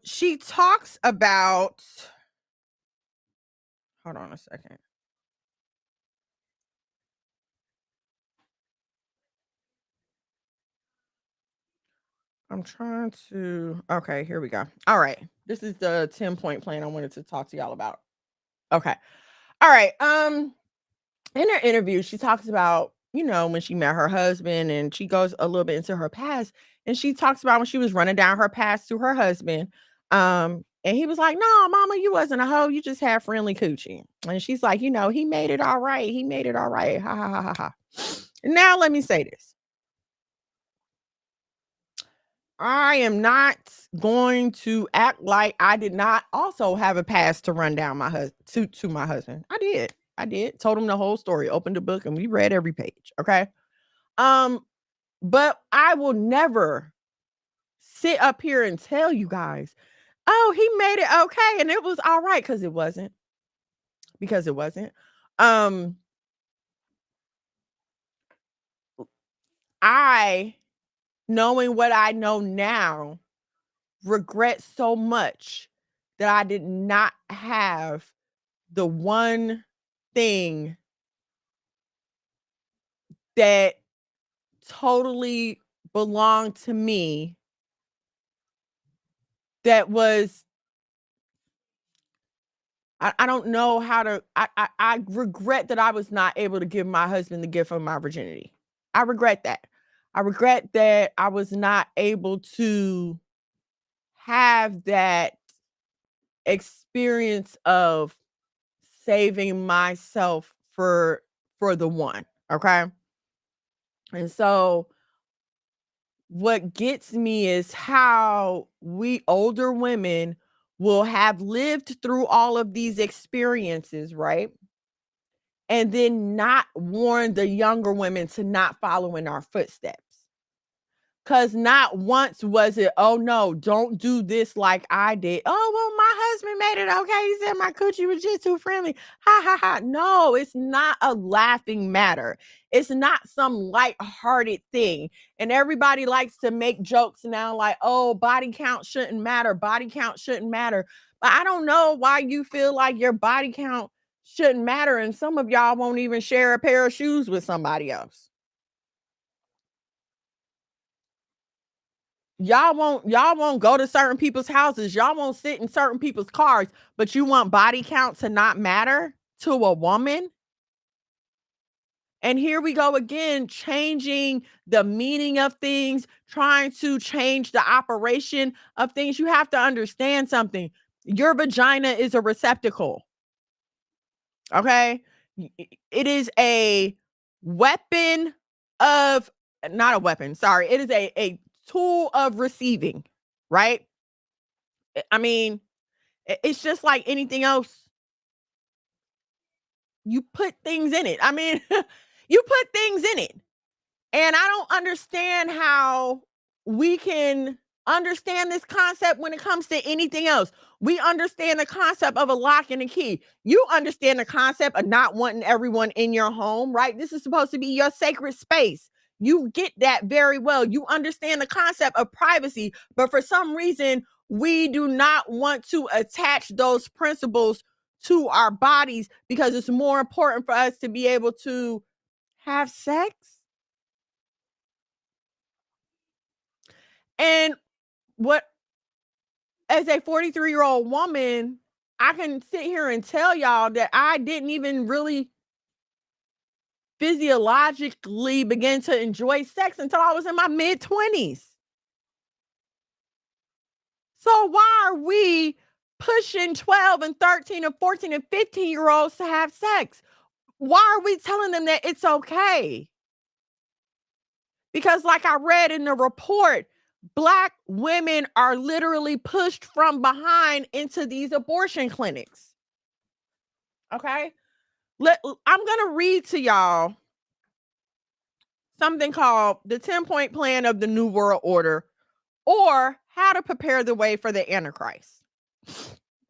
she talks about, hold on a second. I'm trying to, okay, here we go. All right. This is the 10-point plan I wanted to talk to y'all about. Okay. All right. In her interview, she talks about, you know, when she met her husband, and she goes a little bit into her past, and she talks about when she was running down her past to her husband. And he was like, "No, mama, you wasn't a hoe. You just had friendly coochie." And she's like, "You know, he made it all right. He made it all right. Ha ha ha ha ha." Now let me say this. I am not going to act like I did not also have a past to run down my husband to my husband. I did. Told him the whole story, opened the book, and we read every page. Okay. But I will never sit up here and tell you guys, oh, he made it okay and it was all right, because it wasn't. Because it wasn't. I, knowing what I know now, regret so much that I did not have the one thing that totally belonged to me that was, I don't know how to, I regret that I was not able to give my husband the gift of my virginity. I regret that. I regret that I was not able to have that experience of saving myself for the one. Okay. And so what gets me is how we older women will have lived through all of these experiences, right? And then not warn the younger women to not follow in our footsteps. Because not once was it, oh no, don't do this like I did. Oh, well, my husband made it okay. He said my coochie was just too friendly. Ha ha ha. No, it's not a laughing matter. It's not some lighthearted thing. And everybody likes to make jokes now like, oh, body count shouldn't matter. Body count shouldn't matter. But I don't know why you feel like your body count shouldn't matter. And some of y'all won't even share a pair of shoes with somebody else. Y'all won't go to certain people's houses. Y'all won't sit in certain people's cars, but you want body count to not matter to a woman? And here we go again, changing the meaning of things, trying to change the operation of things. You have to understand something. Your vagina is a receptacle. Okay? It is a weapon of, not a weapon, sorry. It is a tool of receiving, right? I mean, it's just like anything else. You put things in it. I mean, you put things in it. And I don't understand how we can understand this concept when it comes to anything else. We understand the concept of a lock and a key. You understand the concept of not wanting everyone in your home, right? This is supposed to be your sacred space. You get that very well. You understand the concept of privacy, but for some reason, we do not want to attach those principles to our bodies because it's more important for us to be able to have sex. And what, as a 43-year-old woman, I can sit here and tell y'all that I didn't even really physiologically begin to enjoy sex until I was in my mid-20s. So why are we pushing 12 and 13 and 14 and 15-year-olds to have sex? Why are we telling them that it's okay? Because like I read in the report, Black women are literally pushed from behind into these abortion clinics. Okay? I'm going to read to y'all something called the 10-point plan of the New World Order, or how to prepare the way for the Antichrist.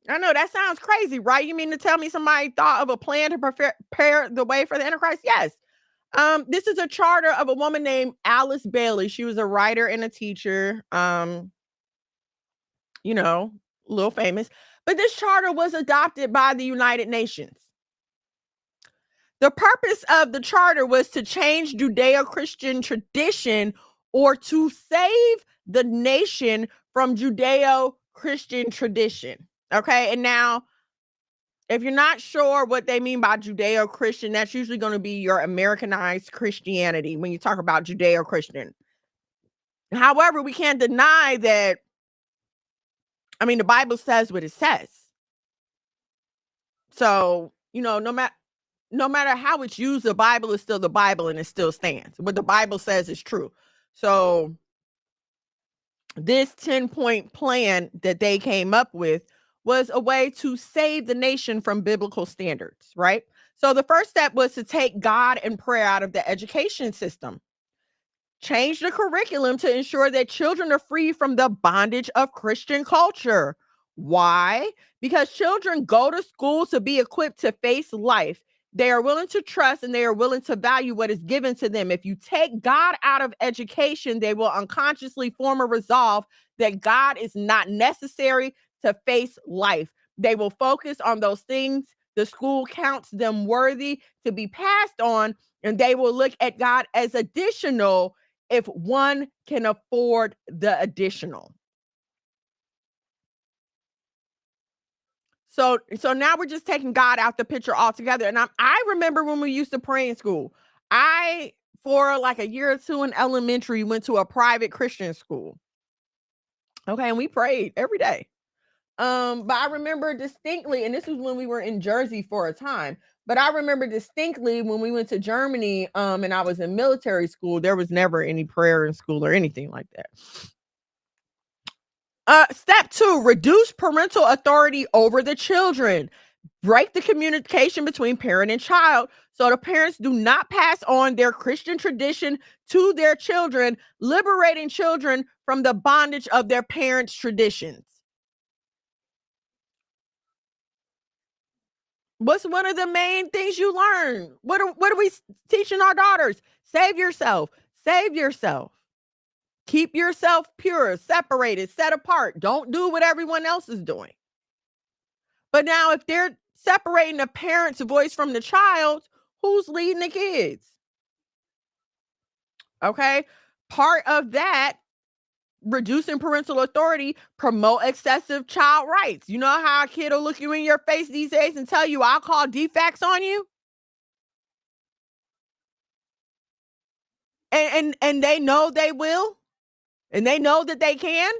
I know that sounds crazy, right? You mean to tell me somebody thought of a plan to prepare the way for the Antichrist? Yes. This is a charter of a woman named Alice Bailey. She was a writer and a teacher, you know, a little famous. But this charter was adopted by the United Nations. The purpose of the charter was to change Judeo-Christian tradition or to save the nation from Judeo-Christian tradition. Okay, and now, if you're not sure what they mean by Judeo-Christian, that's usually going to be your Americanized Christianity when you talk about Judeo-Christian. However, we can't deny that, I mean, the Bible says what it says. So, you know, no matter how it's used, the Bible is still the Bible and it still stands. What the Bible says is true. So this 10-point plan that they came up with was a way to save the nation from biblical standards, right? So the first step was to take God and prayer out of the education system. Change the curriculum to ensure that children are free from the bondage of Christian culture. Why? Because children go to school to be equipped to face life. They are willing to trust and they are willing to value what is given to them. If you take God out of education, they will unconsciously form a resolve that God is not necessary to face life. They will focus on those things the school counts them worthy to be passed on, and they will look at God as additional if one can afford the additional. So now we're just taking God out the picture altogether. And I remember when we used to pray in school. For like a year or two in elementary, went to a private Christian school. Okay, and we prayed every day. But I remember distinctly, and this was when we were in Jersey for a time, but I remember distinctly when we went to Germany, and I was in military school, there was never any prayer in school or anything like that. Step 2, reduce parental authority over the children. Break the communication between parent and child so the parents do not pass on their Christian tradition to their children, liberating children from the bondage of their parents' traditions. What's one of the main things you learn? What are we teaching our daughters? Save yourself. Save yourself. Keep yourself pure, separated, set apart. Don't do what everyone else is doing. But now if they're separating the parent's voice from the child, who's leading the kids? Okay. Part of that, reducing parental authority, promote excessive child rights. You know how a kid will look you in your face these days and tell you, I'll call defects on you? And they know they will, and they know that they can.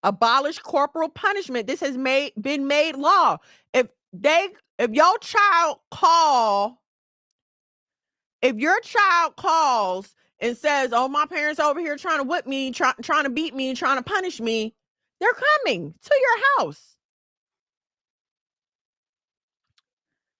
Abolish corporal punishment. This has been made law. If your child calls and says, oh, my parents over here trying to whip me, trying to beat me, trying to punish me, they're coming to your house.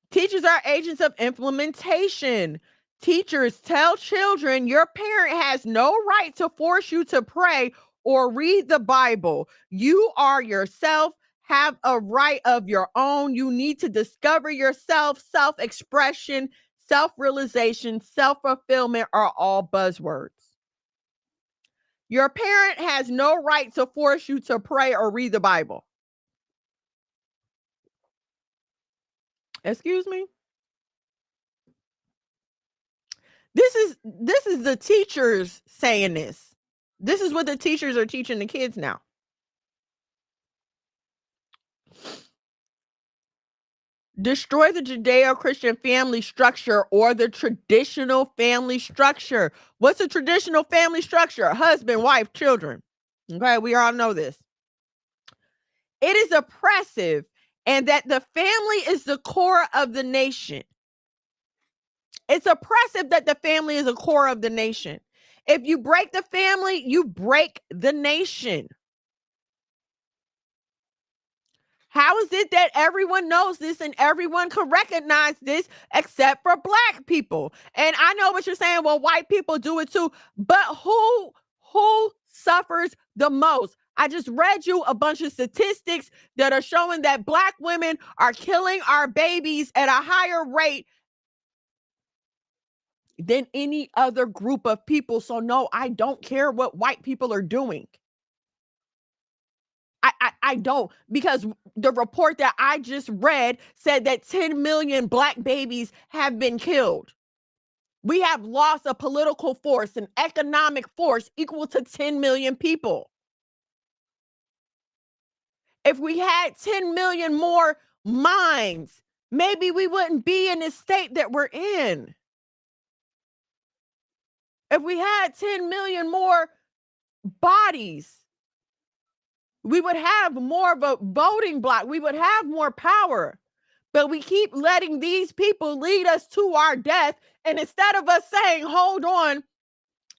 Teachers are agents of implementation. Teachers, tell children your parent has no right to force you to pray or read the Bible. You are yourself, have a right of your own. You need to discover yourself. Self-expression, self-realization, self-fulfillment are all buzzwords. Your parent has no right to force you to pray or read the Bible. Excuse me? This is the teachers saying this. This is what the teachers are teaching the kids now. Destroy the Judeo-Christian family structure or the traditional family structure. What's a traditional family structure? Husband, wife, children. Okay, we all know this. It is oppressive, and that the family is the core of the nation. It's oppressive that the family is a core of the nation. If you break the family, you break the nation. How is it that everyone knows this and everyone can recognize this except for Black people? And I know what you're saying. Well, white people do it too, but who suffers the most? I just read you a bunch of statistics that are showing that Black women are killing our babies at a higher rate than any other group of people. So no, I don't care what white people are doing. I don't, because the report that I just read said that 10 million Black babies have been killed. We have lost a political force, an economic force equal to 10 million people. If we had 10 million more minds, maybe we wouldn't be in this state that we're in. If we had 10 million more bodies, we would have more of a voting block. We would have more power. But we keep letting these people lead us to our death. And instead of us saying, hold on,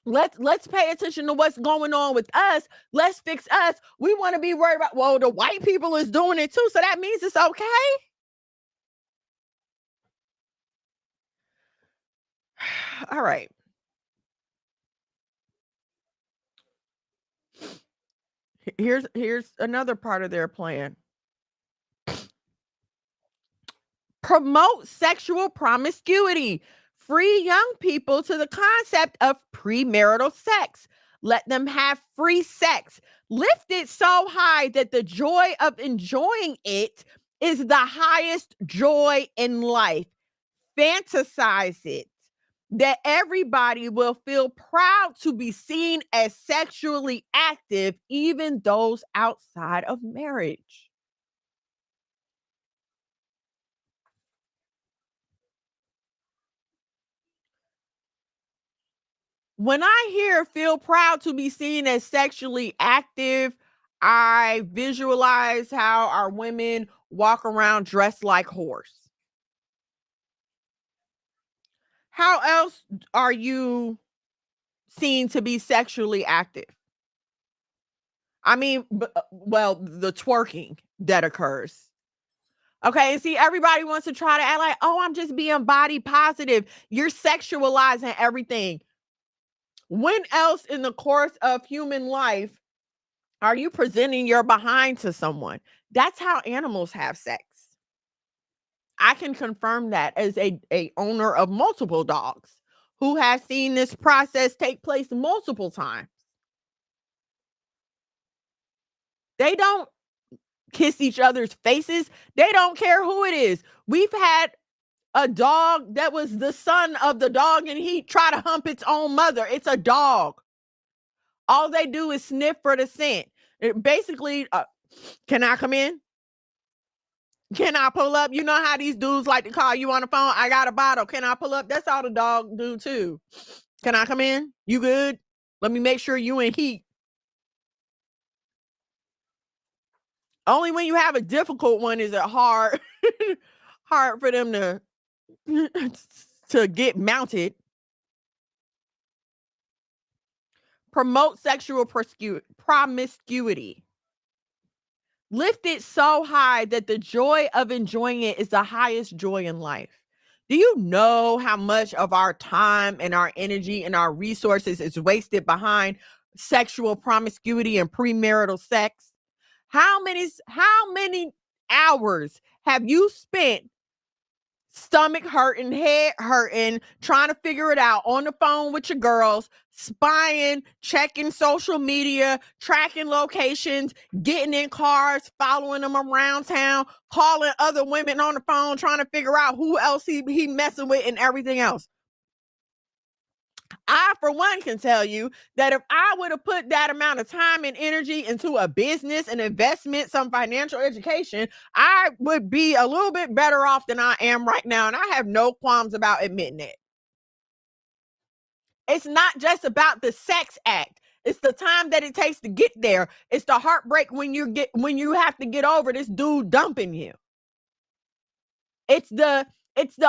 let's pay attention to what's going on with us, let's fix us, we want to be worried about, well, the white people is doing it too, so that means it's okay. All right. Here's another part of their plan. Promote sexual promiscuity. Free young people to the concept of premarital sex. Let them have free sex. Lift it so high that the joy of enjoying it is the highest joy in life. Fantasize it, that everybody will feel proud to be seen as sexually active, even those outside of marriage. When I hear feel proud to be seen as sexually active, I visualize how our women walk around dressed like horse. How else are you seen to be sexually active? I mean, well, the twerking that occurs. Okay, and see, everybody wants to try to act like, oh, I'm just being body positive. You're sexualizing everything. When else in the course of human life are you presenting your behind to someone? That's how animals have sex. I can confirm that as a owner of multiple dogs who has seen this process take place multiple times. They don't kiss each other's faces. They don't care who it is. We've had a dog that was the son of the dog and he tried to hump its own mother. It's a dog. All they do is sniff for the scent. Basically, can I come in? Can I pull up? You know how these dudes like to call you on the phone? I got a bottle. Can I pull up? That's all the dog do too. Can I come in? You good? Let me make sure you in heat. Only when you have a difficult one is it hard for them to get mounted. Promote sexual promiscuity. Lift it so high that the joy of enjoying it is the highest joy in life. Do you know how much of our time and our energy and our resources is wasted behind sexual promiscuity and premarital sex? How many hours have you spent stomach hurting, head hurting, trying to figure it out on the phone with your girls, spying, checking social media, tracking locations, getting in cars, following them around town, calling other women on the phone, trying to figure out who else he messing with and everything else? I, for one, can tell you that if I would have put that amount of time and energy into a business, an investment, some financial education, I would be a little bit better off than I am right now. And I have no qualms about admitting it. It's not just about the sex act. It's the time that it takes to get there. It's the heartbreak when you have to get over this dude dumping you. It's the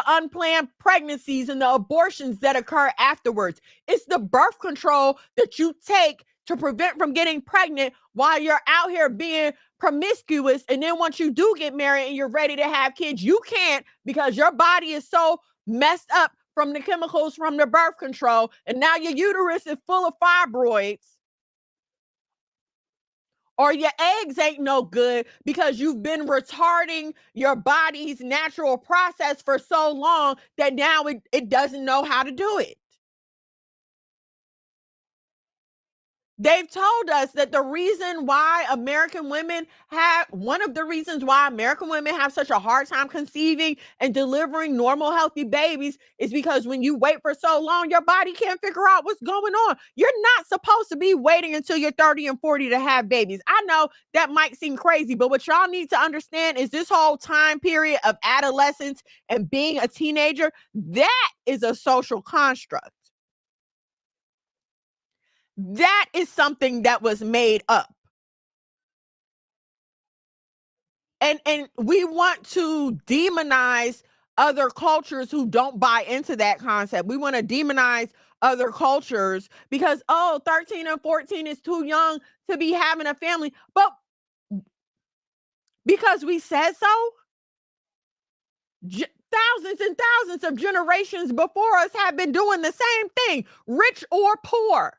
unplanned pregnancies and the abortions that occur afterwards. It's the birth control that you take to prevent from getting pregnant while you're out here being promiscuous. And then once you do get married and you're ready to have kids, you can't because your body is so messed up from the chemicals from the birth control. And now your uterus is full of fibroids. Or your eggs ain't no good because you've been retarding your body's natural process for so long that now it doesn't know how to do it. They've told us that one of the reasons why American women have such a hard time conceiving and delivering normal, healthy babies is because when you wait for so long, your body can't figure out what's going on. You're not supposed to be waiting until you're 30 and 40 to have babies. I know that might seem crazy, but what y'all need to understand is this whole time period of adolescence and being a teenager, that is a social construct. That is something that was made up. And we want to demonize other cultures who don't buy into that concept. We want to demonize other cultures because, 13 and 14 is too young to be having a family. But because we said so, thousands and thousands of generations before us have been doing the same thing, rich or poor.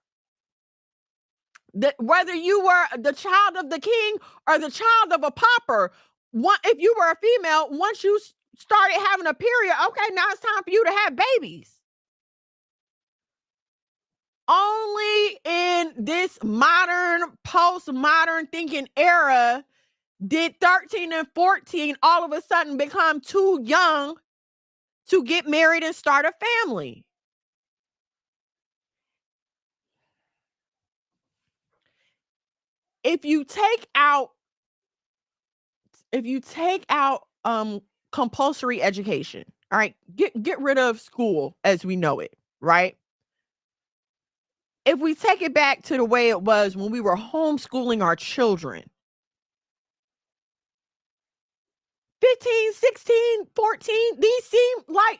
Whether you were the child of the king or the child of a pauper, if you were a female, once you started having a period, okay, now it's time for you to have babies. Only in this modern, postmodern thinking era did 13 and 14 all of a sudden become too young to get married and start a family. If you take out compulsory education, all right, get rid of school as we know it, right? If we take it back to the way it was when we were homeschooling our children, 15, 16, 14, these seem like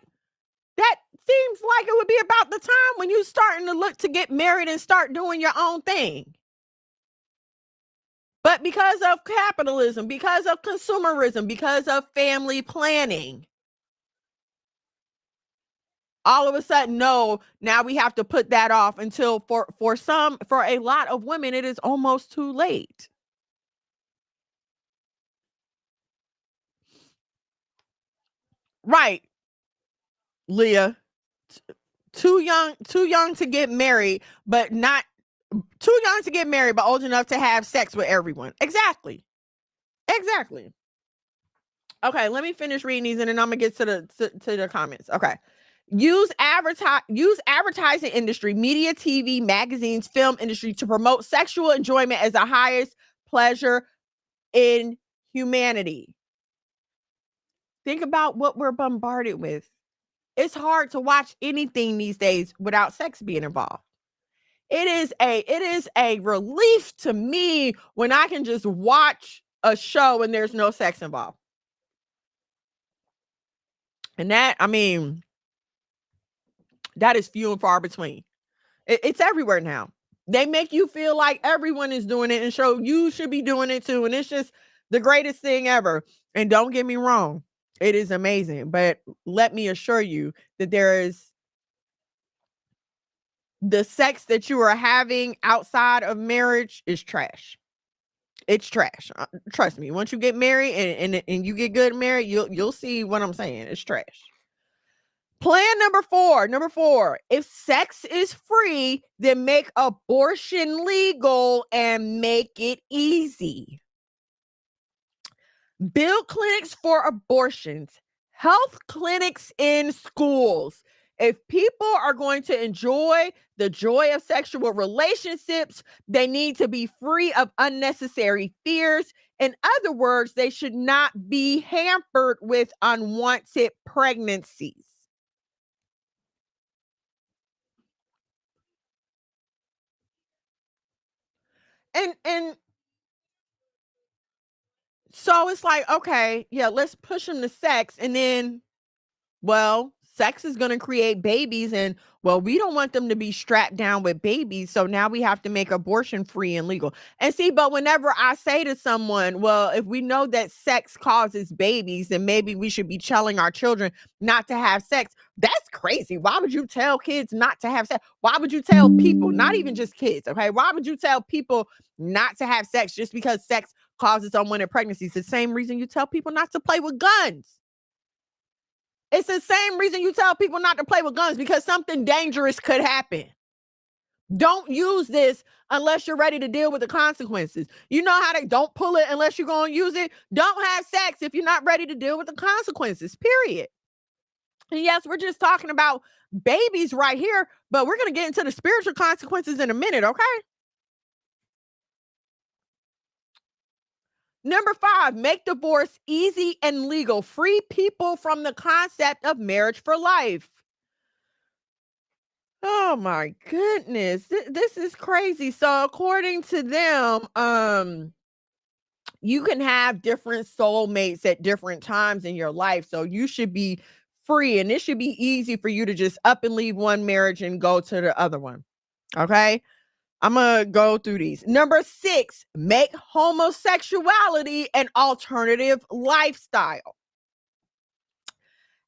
it would be about the time when you're starting to look to get married and start doing your own thing. But because of capitalism, because of consumerism, because of family planning, all of a sudden, no, now we have to put that off until for a lot of women, it is almost too late. Right, Leah. Too young to get married, but not too young to get married, but old enough to have sex with everyone. Exactly. Okay, let me finish reading these and then I'm gonna get to the comments. Okay. Use advertising industry, media, TV, magazines, film industry to promote sexual enjoyment as the highest pleasure in humanity. Think about what we're bombarded with. It's hard to watch anything these days without sex being involved. It is a relief to me when I can just watch a show and there's no sex involved. And that is few and far between. It's everywhere now. They make you feel like everyone is doing it and so you should be doing it too. And it's just the greatest thing ever. And don't get me wrong, It is amazing. But let me assure you that the sex that you are having outside of marriage is trash. It's trash. Trust me. Once you get married and you get good married, you'll see what I'm saying. It's trash. Plan number four. If sex is free, then make abortion legal and make it easy. Build clinics for abortions, health clinics in schools. If people are going to enjoy the joy of sexual relationships, they need to be free of unnecessary fears. In other words, they should not be hampered with unwanted pregnancies. And so it's like, okay, yeah, let's push them to sex. And then, well, sex is going to create babies. And, well, we don't want them to be strapped down with babies. So now we have to make abortion free and legal. And see, but whenever I say to someone, well, if we know that sex causes babies, then maybe we should be telling our children not to have sex. That's crazy. Why would you tell kids not to have sex? Why would you tell people, not even just kids, okay? Why would you tell people not to have sex just because sex causes unwanted pregnancies? The same reason you tell people not to play with guns. It's the same reason you tell people not to play with guns, because something dangerous could happen. Don't use this unless you're ready to deal with the consequences. You know how they don't pull it unless you're going to use it? Don't have sex if you're not ready to deal with the consequences, period. And yes, we're just talking about babies right here, but we're going to get into the spiritual consequences in a minute, okay? Number 5, make divorce easy and legal. Free people from the concept of marriage for life. Oh my goodness. This is crazy. So according to them, you can have different soulmates at different times in your life. So you should be free, and it should be easy for you to just up and leave one marriage and go to the other one. Okay? I'm going to go through these. Number 6, make homosexuality an alternative lifestyle.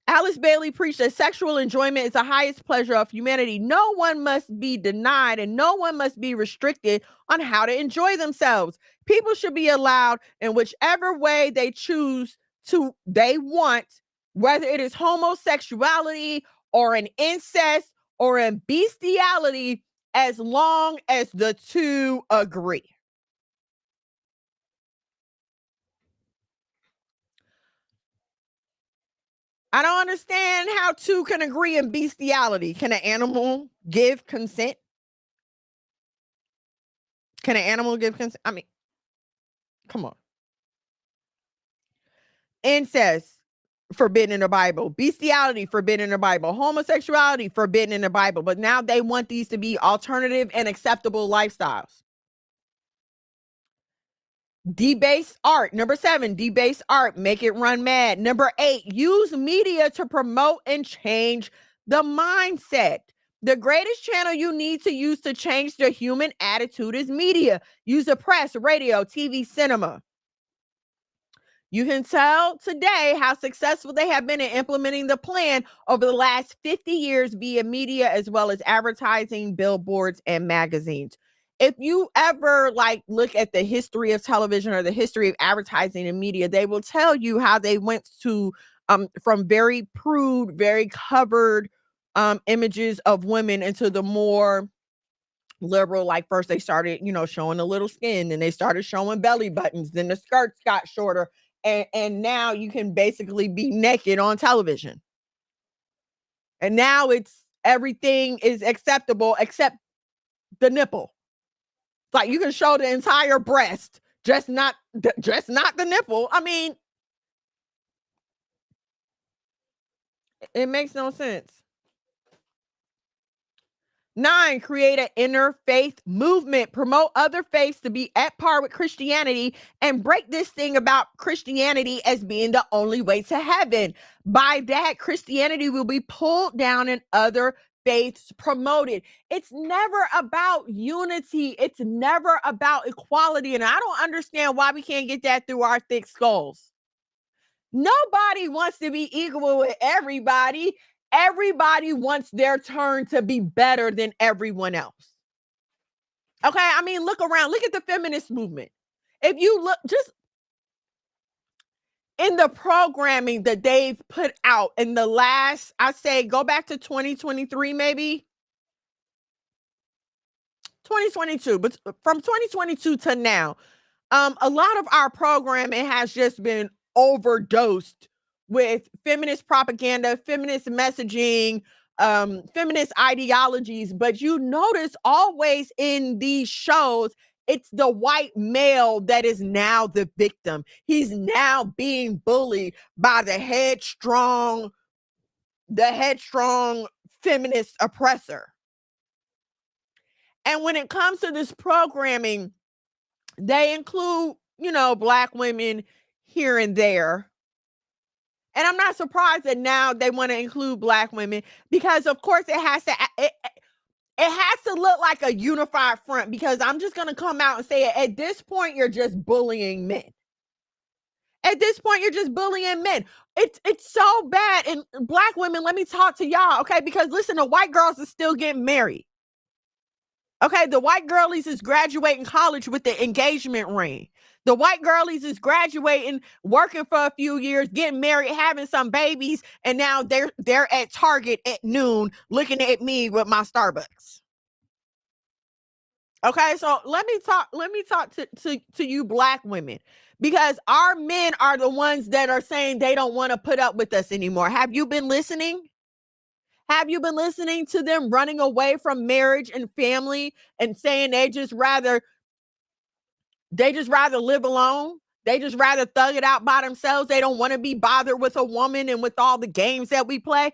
Alice Bailey preached that sexual enjoyment is the highest pleasure of humanity. No one must be denied and no one must be restricted on how to enjoy themselves. People should be allowed in whichever way they choose they want, whether it is homosexuality or an incest or in bestiality, as long as the two agree. I don't understand how two can agree in bestiality. Can an animal give consent? Can an animal give consent? I mean, come on. Incest, forbidden in the Bible. Bestiality, forbidden in the Bible. Homosexuality, forbidden in the Bible. But now they want these to be alternative and acceptable lifestyles. Debase art. Number 7, debase art. Make it run mad. Number 8, use media to promote and change the mindset. The greatest channel you need to use to change the human attitude is media. Use the press, radio, TV, cinema. You can tell today how successful they have been in implementing the plan over the last 50 years via media, as well as advertising, billboards, and magazines. If you ever look at the history of television or the history of advertising and media, they will tell you how they went to from very prude, very covered images of women into the more liberal. Like first they started, showing a little skin, then they started showing belly buttons, then the skirts got shorter, and now you can basically be naked on television. And now everything is acceptable except the nipple. Like you can show the entire breast, just not the nipple. I mean, it makes no sense. 9, create an interfaith movement. Promote other faiths to be at par with Christianity and break this thing about Christianity as being the only way to heaven. By that, Christianity will be pulled down and other faiths promoted. It's never about unity. It's never about equality. And I don't understand why we can't get that through our thick skulls. Nobody wants to be equal with everybody. Everybody wants their turn to be better than everyone else. Okay, I mean, look around. Look at the feminist movement. If you look just in the programming that they've put out in the last, I say, go back to 2023, maybe 2022, but from 2022 to now, a lot of our programming has just been overdosed with feminist propaganda, feminist messaging, feminist ideologies. But you notice always in these shows, it's the white male that is now the victim. He's now being bullied by the headstrong feminist oppressor. And when it comes to this programming, they include, Black women here and there. And I'm not surprised that now they want to include Black women because, of course, it has to look like a unified front, because I'm just going to come out and say it. At this point, you're just bullying men. At this point, you're just bullying men. It's so bad. And Black women, let me talk to y'all, okay? Because listen, the white girls are still getting married. Okay, the white girlies is graduating college with the engagement ring. The white girlies is graduating, working for a few years, getting married, having some babies, and now they're at Target at noon looking at me with my Starbucks. Okay, so let me talk to you Black women, because our men are the ones that are saying they don't want to put up with us anymore. Have you been listening? Have you been listening to them running away from marriage and family and saying they just rather live alone? They just rather thug it out by themselves. They don't want to be bothered with a woman and with all the games that we play.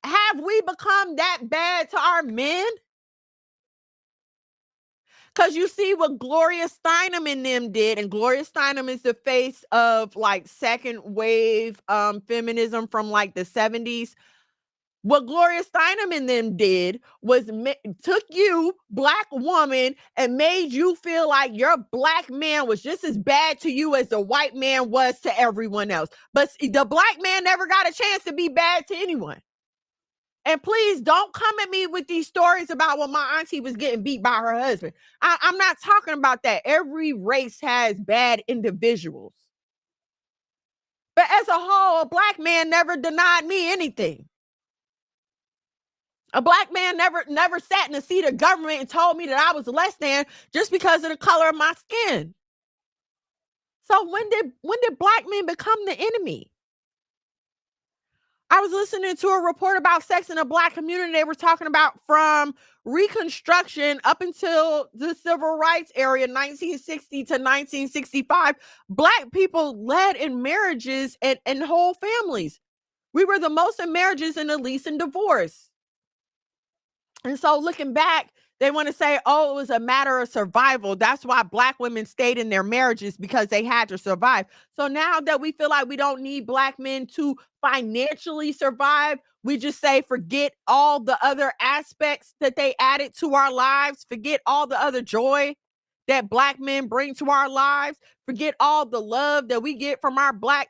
Have we become that bad to our men? Because you see what Gloria Steinem and them did, and Gloria Steinem is the face of like second wave feminism from like the 70s. What Gloria Steinem and them did was took you, Black woman, and made you feel like your Black man was just as bad to you as the white man was to everyone else. But the Black man never got a chance to be bad to anyone. And please don't come at me with these stories about when my auntie was getting beat by her husband. I'm not talking about that. Every race has bad individuals. But as a whole, a Black man never denied me anything. A Black man never sat in the seat of government and told me that I was less than just because of the color of my skin. So when did Black men become the enemy? I was listening to a report about sex in the Black community. They were talking about from Reconstruction up until the Civil Rights era, 1960 to 1965, Black people led in marriages and whole families. We were the most in marriages and the least in divorce. And so looking back, they want to say, oh, it was a matter of survival. That's why Black women stayed in their marriages, because they had to survive. So now that we feel like we don't need Black men to financially survive, we just say, forget all the other aspects that they added to our lives. Forget all the other joy that Black men bring to our lives. Forget all the love that we get from our Black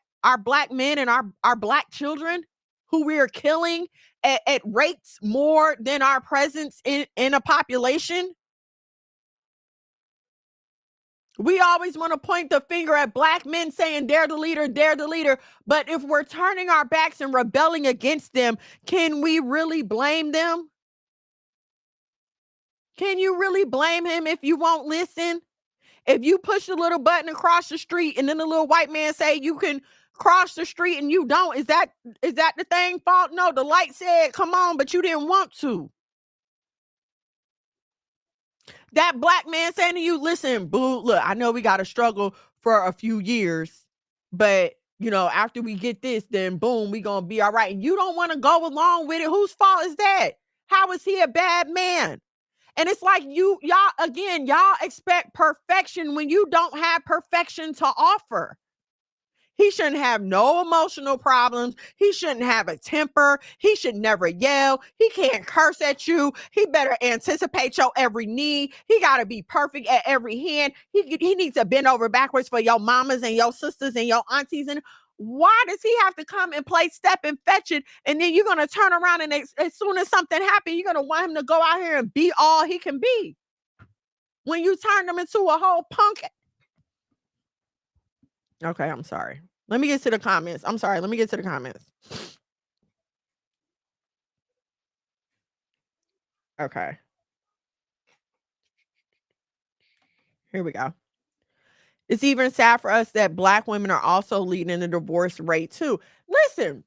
men and our Black children, who we are killing at rates more than our presence in a population. We always want to point the finger at Black men saying they're the leader. But if we're turning our backs and rebelling against them, can we really blame them? Can you really blame him if you won't listen? If you push a little button across the street and then the little white man say you can cross the street and you don't, is that the thing fault? No, the light said come on, but you didn't want to. That Black man saying to you, listen, boo, look, I know we got to struggle for a few years, but after we get this, then boom, we gonna be all right. And you don't want to go along with it. Whose fault is that? How is he a bad man? And it's like y'all expect perfection when you don't have perfection to offer. He shouldn't have no emotional problems. He shouldn't have a temper. He should never yell. He can't curse at you. He better anticipate your every need. He got to be perfect at every hand. He needs to bend over backwards for your mamas and your sisters and your aunties. And Why does he have to come and play step and fetch it? And then you're going to turn around and as soon as something happens, you're going to want him to go out here and be all he can be. When you turn him into a whole punk. Okay, I'm sorry. Let me get to the comments. I'm sorry. Let me get to the comments. Okay. Here we go. It's even sad for us that Black women are also leading the divorce rate too. Listen,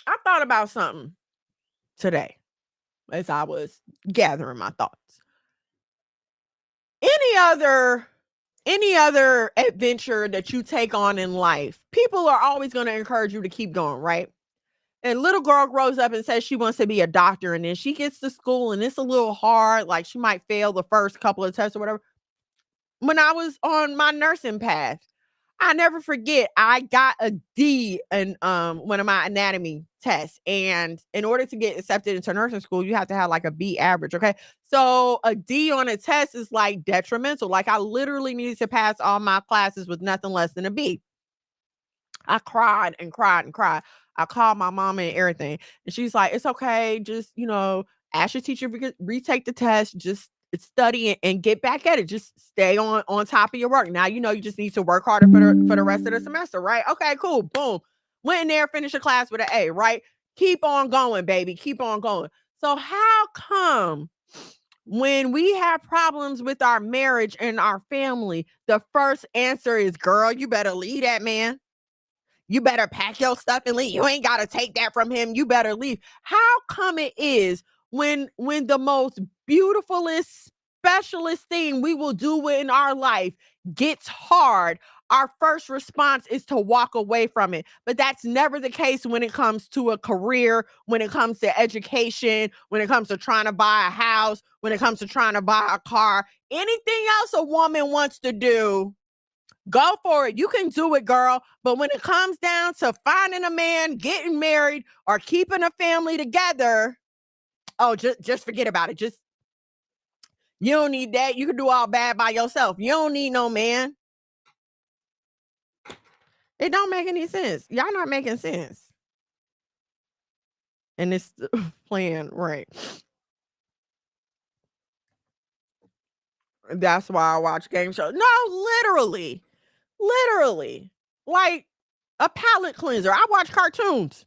I thought about something today as I was gathering my thoughts. Any other adventure that you take on in life, people are always going to encourage you to keep going, right? And little girl grows up and says she wants to be a doctor, and then she gets to school and it's a little hard, like she might fail the first couple of tests or whatever. When I was on my nursing path, I never forget, I got a D in one of my anatomy tests. And in order to get accepted into nursing school, you have to have like a B average. Okay. So a D on a test is like detrimental. Like I literally needed to pass all my classes with nothing less than a B. I cried and cried and cried. I called my mama and everything. And she's like, it's okay. Just, ask your teacher if you could retake the test. Just study and get back at it. Just stay on top of your work. Now, you just need to work harder for the rest of the semester, right? Okay, cool. Boom. Went in there, finished the class with an A, right? Keep on going, baby. Keep on going. So how come when we have problems with our marriage and our family, the first answer is, girl, you better leave that man. You better pack your stuff and leave. You ain't got to take that from him. You better leave. How come it is when the most beautifulest, specialist thing we will do in our life gets hard, our first response is to walk away from it? But that's never the case when it comes to a career, when it comes to education, when it comes to trying to buy a house, when it comes to trying to buy a car. Anything else a woman wants to do, go for it. You can do it, girl. But when it comes down to finding a man, getting married, or keeping a family together, oh, just forget about it. You don't need that. You can do all bad by yourself. You don't need no man. It don't make any sense. Y'all not making sense. And it's playing right. That's why I watch game shows. No, literally, like a palate cleanser. I watch cartoons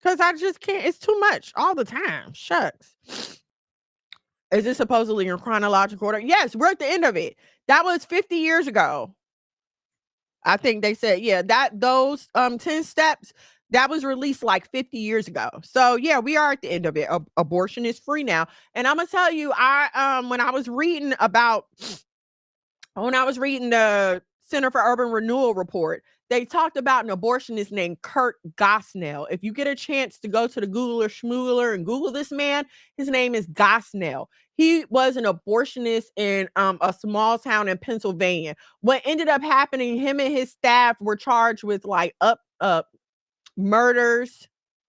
because I just can't. It's too much all the time. Shucks. Is this supposedly in chronological order? Yes, we're at the end of it. That was 50 years ago. I think they said, yeah, those 10 steps, that was released like 50 years ago. So yeah, we are at the end of it. Abortion is free now. And I'm gonna tell you, when I was reading the Center for Urban Renewal report, they talked about an abortionist named Kurt Gosnell. If you get a chance to go to the Googler Schmoogler and Google this man, his name is Gosnell. He was an abortionist in a small town in Pennsylvania. What ended up happening, him and his staff were charged with like murders.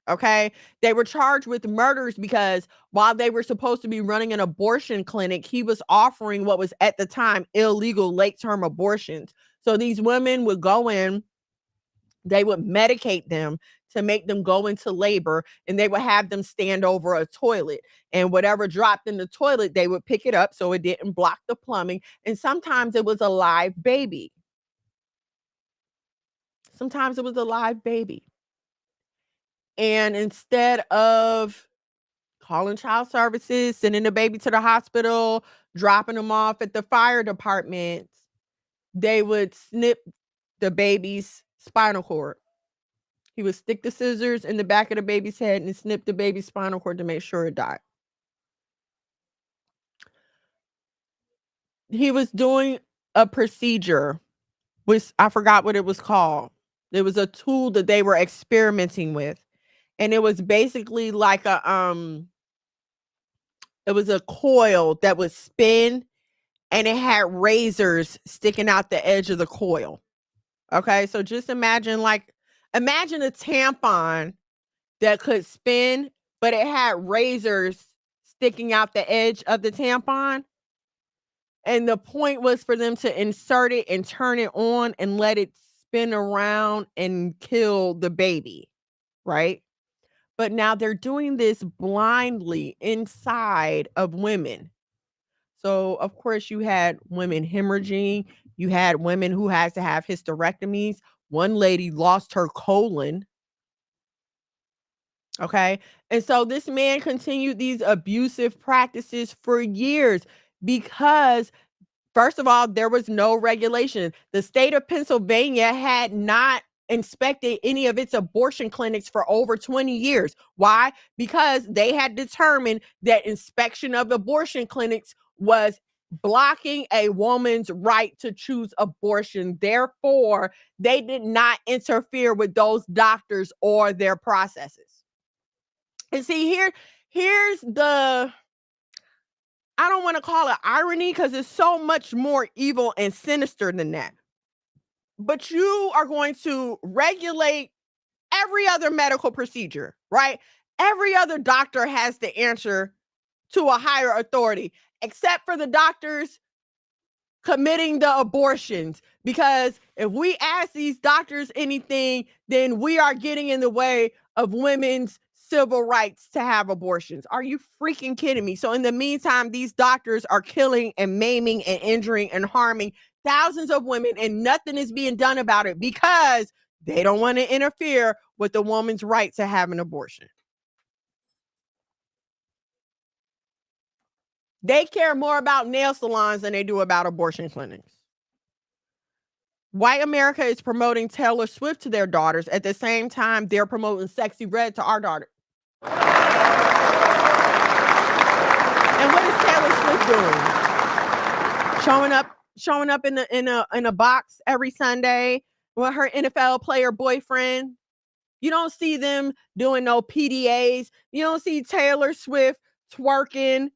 Okay. They were charged with murders because while they were supposed to be running an abortion clinic, he was offering what was at the time illegal late-term abortions. So these women would go in, they would medicate them to make them go into labor, and they would have them stand over a toilet, and whatever dropped in the toilet, they would pick it up so it didn't block the plumbing. And sometimes it was a live baby. And instead of calling child services, sending the baby to the hospital, dropping them off at the fire department, they would snip the baby's spinal cord. He would stick the scissors in the back of the baby's head and snip the baby's spinal cord to make sure it died. He was doing a procedure, which I forgot what it was called. It was a tool that they were experimenting with. And it was basically like it was a coil that would spin, and it had razors sticking out the edge of the coil. Okay, so just imagine a tampon that could spin, but it had razors sticking out the edge of the tampon. And the point was for them to insert it and turn it on and let it spin around and kill the baby, right? But now they're doing this blindly inside of women. So, of course, you had women hemorrhaging. You had women who had to have hysterectomies. One lady lost her colon. Okay. And so this man continued these abusive practices for years because, first of all, there was no regulation. The state of Pennsylvania had not inspected any of its abortion clinics for over 20 years. Why? Because they had determined that inspection of abortion clinics was blocking a woman's right to choose abortion. Therefore, they did not interfere with those doctors or their processes. And see, here's the, I don't want to call it irony because it's so much more evil and sinister than that. But you are going to regulate every other medical procedure, right? Every other doctor has to answer to a higher authority, except for the doctors committing the abortions. Because if we ask these doctors anything, then we are getting in the way of women's civil rights to have abortions. Are you freaking kidding me? So in the meantime, these doctors are killing and maiming and injuring and harming thousands of women, and nothing is being done about it because they don't want to interfere with the woman's right to have an abortion. They care more about nail salons than they do about abortion clinics. White America is promoting Taylor Swift to their daughters. At the same time, they're promoting Sexy Red to our daughter. And what is Taylor Swift doing? Showing up in a box every Sunday with her NFL player boyfriend. You don't see them doing no PDAs. You don't see Taylor Swift twerking,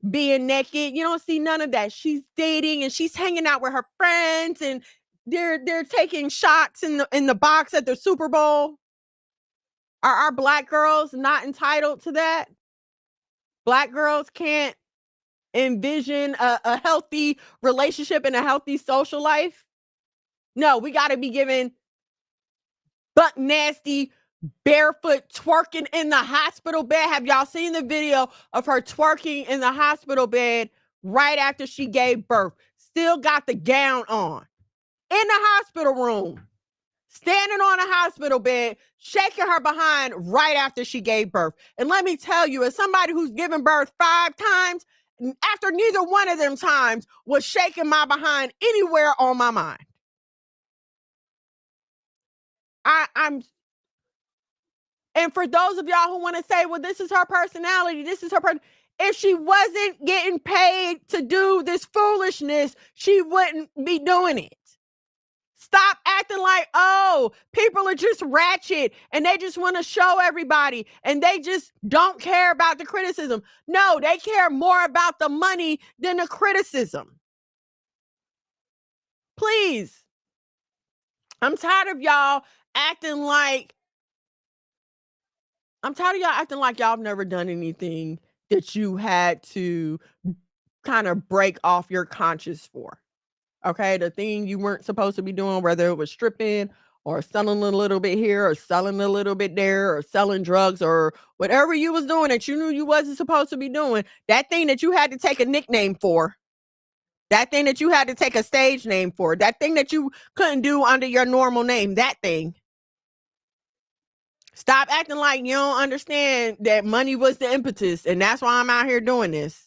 being naked. You don't see none of that. She's dating and she's hanging out with her friends, and they're taking shots in the box at the Super Bowl. Are our black girls not entitled to that? Black girls can't envision a healthy relationship and a healthy social life? No, we got to be given butt nasty, barefoot twerking in the hospital bed. Have y'all seen the video of her twerking in the hospital bed right after she gave birth? Still got the gown on in the hospital room, standing on a hospital bed, shaking her behind right after she gave birth. And let me tell you, as somebody who's given birth 5 times, after neither one of them times was shaking my behind anywhere on my mind. And for those of y'all who want to say, well, this is her personality, this is her if she wasn't getting paid to do this foolishness, she wouldn't be doing it. Stop acting like, oh, people are just ratchet and they just want to show everybody and they just don't care about the criticism. No, they care more about the money than the criticism. Please. I'm tired of y'all acting like y'all have never done anything that you had to kind of break off your conscience for. Okay, the thing you weren't supposed to be doing, whether it was stripping or selling a little bit here or selling a little bit there or selling drugs or whatever you was doing that you knew you wasn't supposed to be doing, that thing that you had to take a nickname for, that thing that you had to take a stage name for, that thing that you couldn't do under your normal name, that thing. Stop acting like you don't understand that money was the impetus and that's why I'm out here doing this.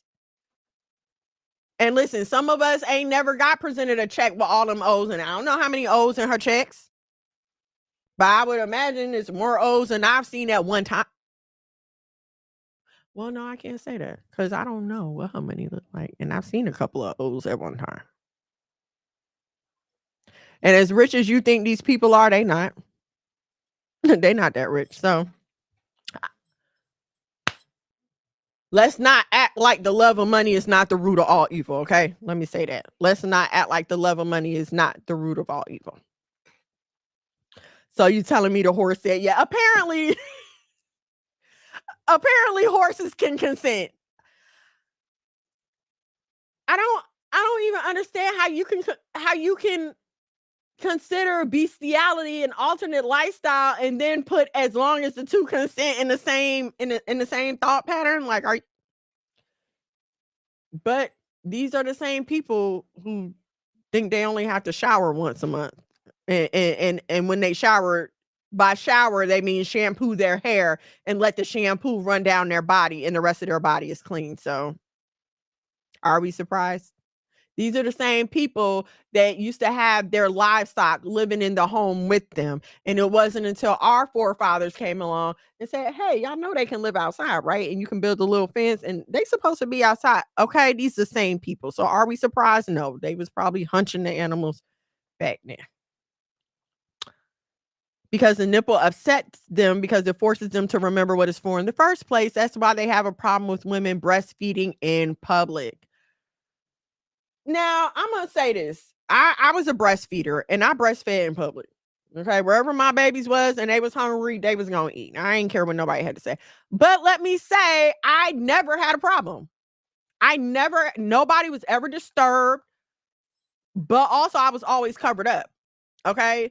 And listen, some of us ain't never got presented a check with all them O's, and I don't know how many O's in her checks, but I would imagine it's more O's than I've seen at one time. Well, no, I can't say that because I don't know what her money look like, and I've seen a couple of O's at one time. And as rich as you think these people are, they not. They not that rich. So let's not act like the love of money is not the root of all evil, okay? Let me say that. Let's not act like the love of money is not the root of all evil. So you telling me the horse said, yeah, apparently horses can consent. I don't even understand how you can consider bestiality an alternate lifestyle and then put as long as the two consent in the same thought pattern? Like, but these are the same people who think they only have to shower once a month. And when they shower, by shower, they mean shampoo their hair and let the shampoo run down their body and the rest of their body is clean. So are we surprised? These are the same people that used to have their livestock living in the home with them. And it wasn't until our forefathers came along and said, hey, y'all know they can live outside, right? And you can build a little fence and they supposed to be outside. Okay, these are the same people. So are we surprised? No, they was probably hunching the animals back then. Because the nipple upsets them because it forces them to remember what it's for in the first place. That's why they have a problem with women breastfeeding in public. Now, I'm going to say this. I was a breastfeeder and I breastfed in public. Okay, wherever my babies was and they was hungry, they was going to eat. I ain't care what nobody had to say. But let me say, I never had a problem. Nobody was ever disturbed. But also I was always covered up. Okay?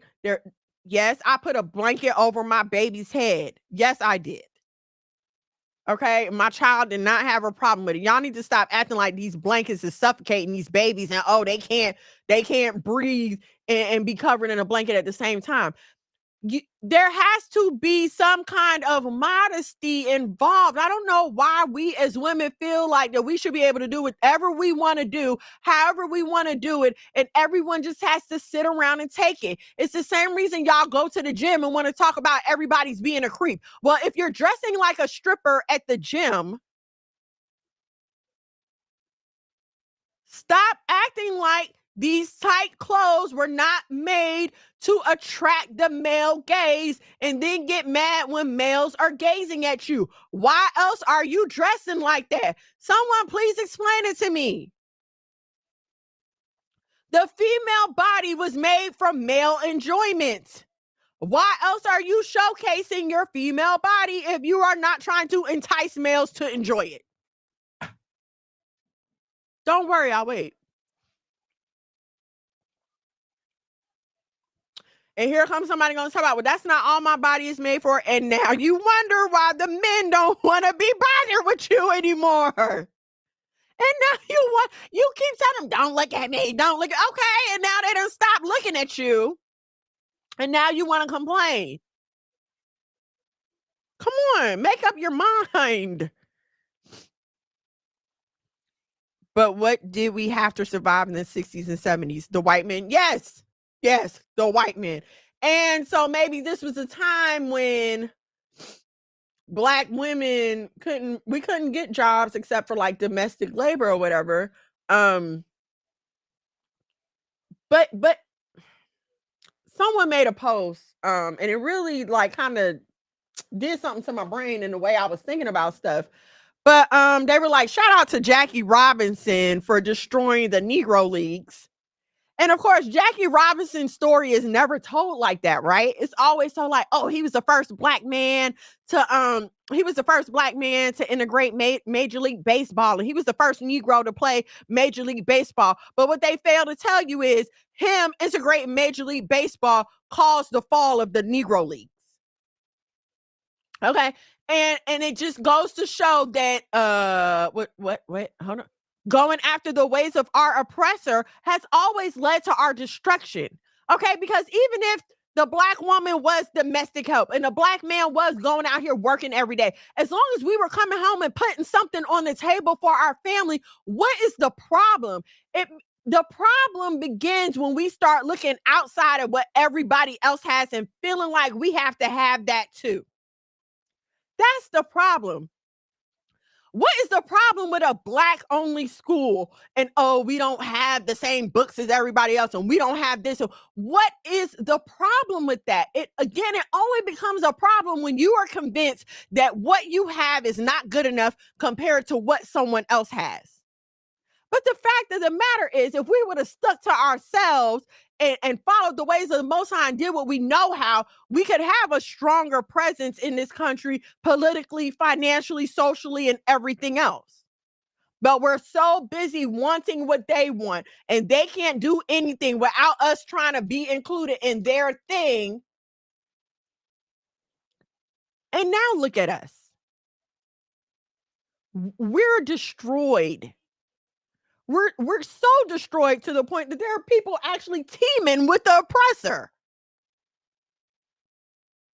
Yes, I put a blanket over my baby's head. Yes, I did. Okay, my child did not have a problem with it. Y'all need to stop acting like these blankets is suffocating these babies and they can't breathe and be covered in a blanket at the same time. There has to be some kind of modesty involved. I don't know why we as women feel like that we should be able to do whatever we want to do, however we want to do it, and everyone just has to sit around and take it. It's the same reason y'all go to the gym and want to talk about everybody's being a creep. Well, if you're dressing like a stripper at the gym, stop acting like these tight clothes were not made to attract the male gaze and then get mad when males are gazing at you. Why else are you dressing like that? Someone please explain it to me. The female body was made for male enjoyment. Why else are you showcasing your female body if you are not trying to entice males to enjoy it? Don't worry, I'll wait. And here comes somebody going to talk about, well, that's not all my body is made for. And now you wonder why the men don't want to be bothered with you anymore. And now you keep telling them, don't look at me, don't look. Okay, and now they don't stop looking at you. And now you want to complain. Come on, make up your mind. But what did we have to survive in the 60s and 70s? The white men? Yes, the white men. And so maybe this was a time when Black women couldn't get jobs except for like domestic labor or whatever. But someone made a post, and it really like kind of did something to my brain in the way I was thinking about stuff. But they were like, shout out to Jackie Robinson for destroying the Negro Leagues. And of course, Jackie Robinson's story is never told like that, right? It's always told like, oh, he was the first black man to integrate Major League Baseball, and he was the first Negro to play Major League Baseball. But what they fail to tell you is him integrating Major League Baseball caused the fall of the Negro Leagues. Okay, and it just goes to show that hold on. Going after the ways of our oppressor has always led to our destruction. Okay, because even if the Black woman was domestic help and the Black man was going out here working every day, as long as we were coming home and putting something on the table for our family, what is the problem? The problem begins when we start looking outside of what everybody else has and feeling like we have to have that too. That's the problem. What is the problem with a Black only school? And oh, we don't have the same books as everybody else, and we don't have this. What is the problem with that? It only becomes a problem when you are convinced that what you have is not good enough compared to what someone else has. But the fact of the matter is, if we would have stuck to ourselves and followed the ways of the Most High and did what we know how, we could have a stronger presence in this country, politically, financially, socially, and everything else. But we're so busy wanting what they want, and they can't do anything without us trying to be included in their thing. And now look at us. We're destroyed. We're so destroyed to the point that there are people actually teaming with the oppressor.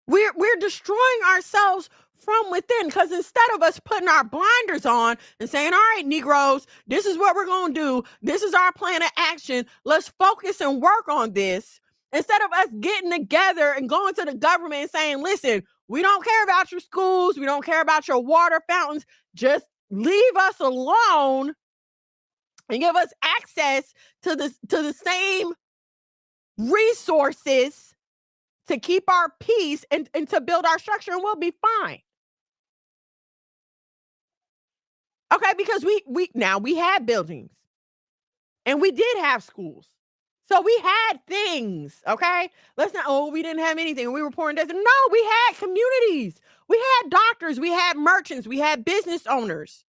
We're destroying ourselves from within, because instead of us putting our blinders on and saying, all right, Negroes, this is what we're going to do. This is our plan of action. Let's focus and work on this. Instead of us getting together and going to the government and saying, listen, we don't care about your schools. We don't care about your water fountains. Just leave us alone and give us access to the same resources to keep our peace and to build our structure, and we'll be fine. Okay, because we had buildings and we did have schools. So we had things, okay? Let's not, we didn't have anything. We were poor and desert. No, we had communities. We had doctors. We had merchants. We had business owners.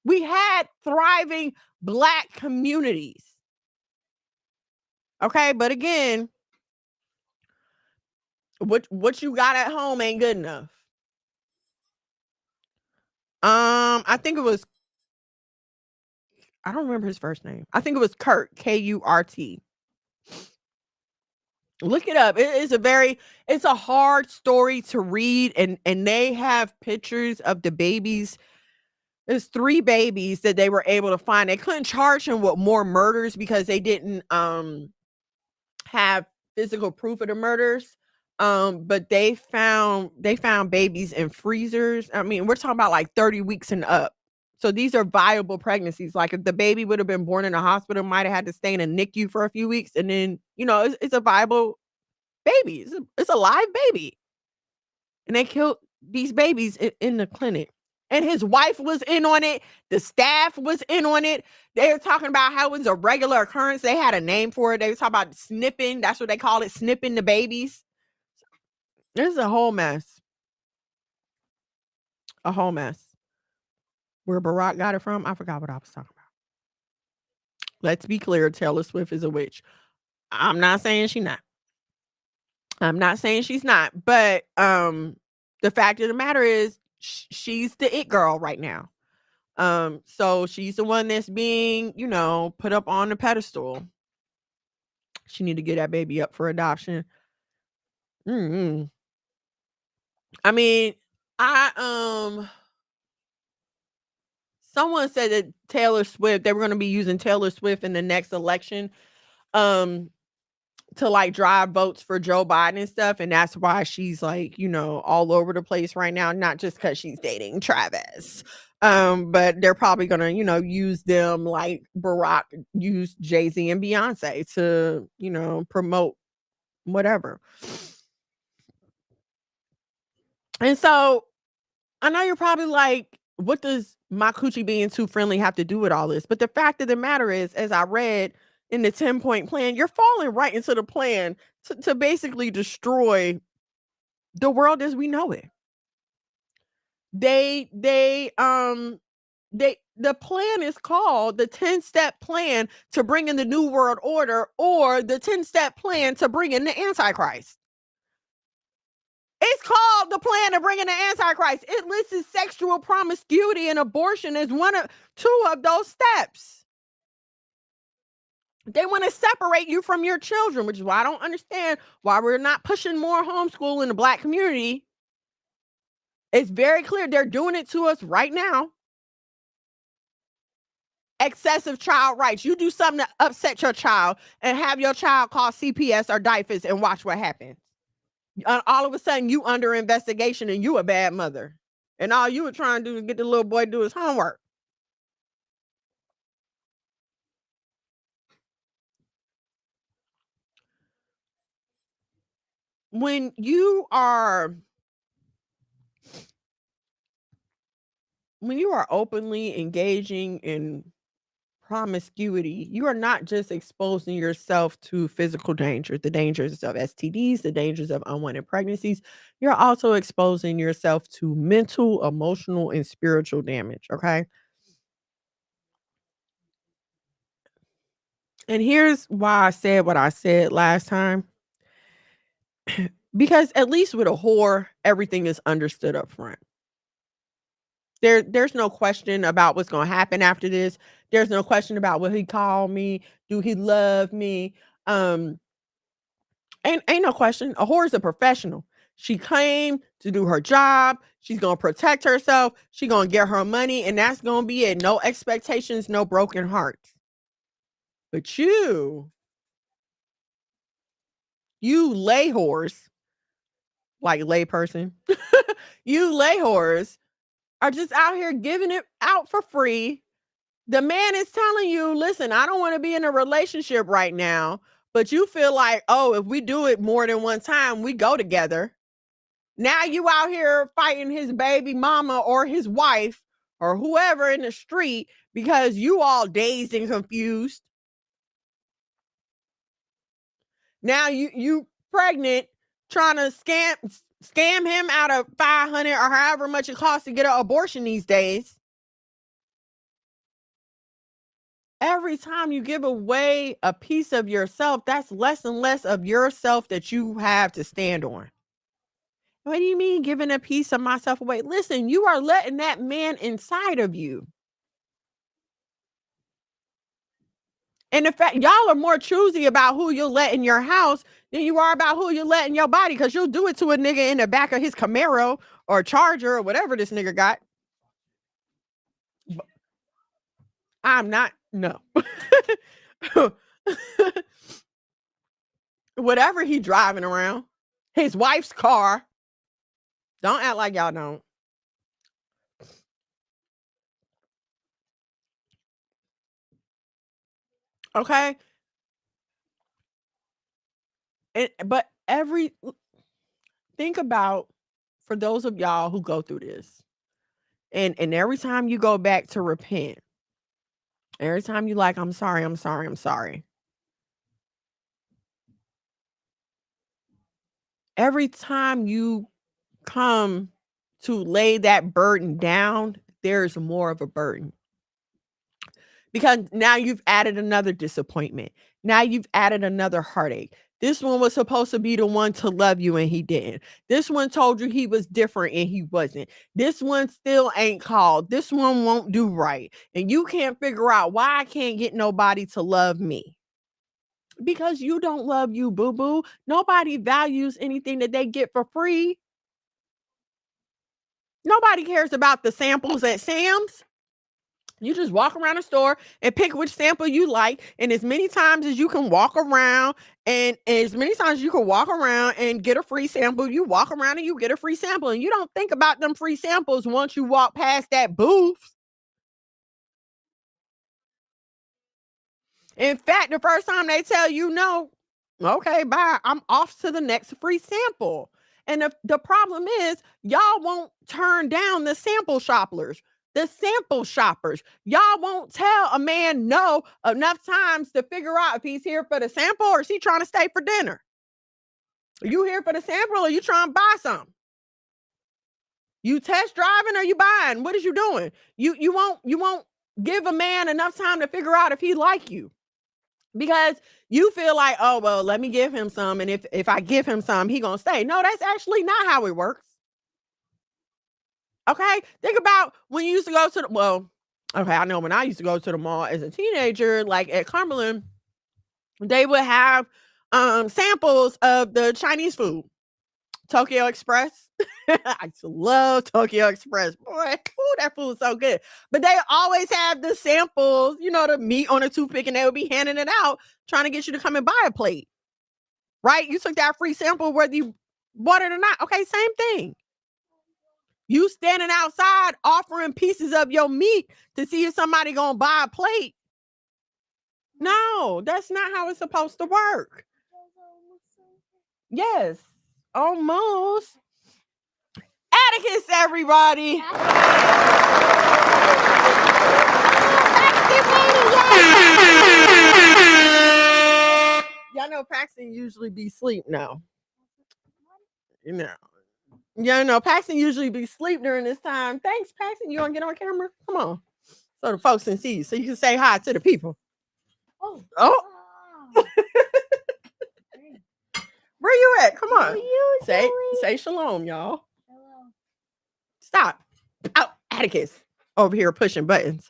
We had thriving Black communities. Okay, but again, what you got at home ain't good enough. I think it was, I don't remember his first name. I think it was Kurt, Kurt. Look it up. It's a hard story to read, and they have pictures of the babies. There's 3 babies that they were able to find. They couldn't charge him with more murders because they didn't have physical proof of the murders. But they found babies in freezers. I mean, we're talking about like 30 weeks and up. So these are viable pregnancies. Like if the baby would have been born in a hospital, might have had to stay in a NICU for a few weeks, and then it's a viable baby. It's a live baby, and they killed these babies in the clinic. And his wife was in on it. The staff was in on it. They were talking about how it was a regular occurrence. They had a name for it. They were talking about snipping. That's what they call it, snipping the babies. This is a whole mess. A whole mess. Where Barack got it from, I forgot what I was talking about. Let's be clear, Taylor Swift is a witch. I'm not saying she's not. I'm not saying she's not. But the fact of the matter is, she's the it girl right now. So she's the one that's being, put up on the pedestal. She need to get that baby up for adoption. I mean, someone said that Taylor Swift, they were going to be using Taylor Swift in the next election to like drive votes for Joe Biden and stuff. And that's why she's like, all over the place right now, not just because she's dating Travis. But they're probably going to, use them like Barack used Jay-Z and Beyonce to, promote whatever. And so I know you're probably like, what does my coochie being too friendly have to do with all this? But the fact of the matter is, as I read in the 10-point plan, you're falling right into the plan to basically destroy the world as we know it. The plan is called the 10-step plan to bring in the New World Order, or the 10-step plan to bring in the Antichrist. It's called the plan to bring in the Antichrist. It lists sexual promiscuity and abortion as two of those steps. They want to separate you from your children, which is why I don't understand why we're not pushing more homeschool in the Black community. It's very clear they're doing it to us right now. Excessive child rights. You do something to upset your child and have your child call CPS or DIFUS and watch what happens. All of a sudden, you under investigation and you a bad mother. And all you were trying to do is get the little boy to do his homework. When you are openly engaging in promiscuity, you are not just exposing yourself to physical danger, the dangers of STDs, the dangers of unwanted pregnancies. You're also exposing yourself to mental, emotional, and spiritual damage. Okay. And here's why I said what I said last time. Because at least with a whore, everything is understood up front. There's no question about what's gonna happen after this. There's no question about will he call me? Do he love me? Um, ain't no question. A whore is a professional. She came to do her job. She's gonna protect herself. She's gonna get her money, and that's gonna be it. No expectations, no broken hearts. But you lay whores, like lay person, you lay whores are just out here giving it out for free. The man is telling you, listen, I don't want to be in a relationship right now, but you feel like, oh, if we do it more than one time, we go together. Now you out here fighting his baby mama or his wife or whoever in the street because you all dazed and confused. Now you pregnant, trying to scam him out of $500 or however much it costs to get an abortion these days. Every time you give away a piece of yourself, that's less and less of yourself that you have to stand on. What do you mean giving a piece of myself away? Listen, you are letting that man inside of you. And in fact, y'all are more choosy about who you'll let in your house than you are about who you let in your body, because you'll do it to a nigga in the back of his Camaro or Charger or whatever this nigga got. I'm not, no. Whatever he driving around, his wife's car. Don't act like y'all don't. Okay? But think about, for those of y'all who go through this, and every time you go back to repent, every time you like, I'm sorry, I'm sorry, I'm sorry. Every time you come to lay that burden down, there's more of a burden. Because now you've added another disappointment. Now you've added another heartache. This one was supposed to be the one to love you and he didn't. This one told you he was different and he wasn't. This one still ain't called. This one won't do right. And you can't figure out why I can't get nobody to love me. Because you don't love you, boo-boo. Nobody values anything that they get for free. Nobody cares about the samples at Sam's. You just walk around the store and pick which sample you like. And as many times as you can walk around and as many times you can walk around and get a free sample, you walk around and you get a free sample. And you don't think about them free samples once you walk past that booth. In fact, the first time they tell you no, okay, bye, I'm off to the next free sample. And the problem is y'all won't turn down the sample shoppers. The sample shoppers. Y'all won't tell a man no enough times to figure out if he's here for the sample or is he trying to stay for dinner. Are you here for the sample or you trying to buy something? You test driving or you buying? What is you doing? You won't give a man enough time to figure out if he like you. Because you feel like, oh, well, let me give him some. And if I give him some, he gonna stay. No, that's actually not how it works. Okay, think about when you used to go to I know when I used to go to the mall as a teenager, like at Cumberland, they would have samples of the Chinese food. Tokyo Express. I used to love Tokyo Express. Boy, that food is so good. But they always have the samples, the meat on a toothpick, and they would be handing it out, trying to get you to come and buy a plate. Right? You took that free sample whether you bought it or not. Okay, same thing. You standing outside offering pieces of your meat to see if somebody gonna buy a plate. No, that's not how it's supposed to work. Yes, almost. Atticus, everybody. Y'all know Paxton usually be asleep now. Yeah, no, Paxton usually be asleep during this time. Thanks, Paxton. You want to get on camera? Come on. So the folks can see you. So you can say hi to the people. Oh. Where you at? Come on. You, say shalom, y'all. Stop. Oh, Atticus over here pushing buttons.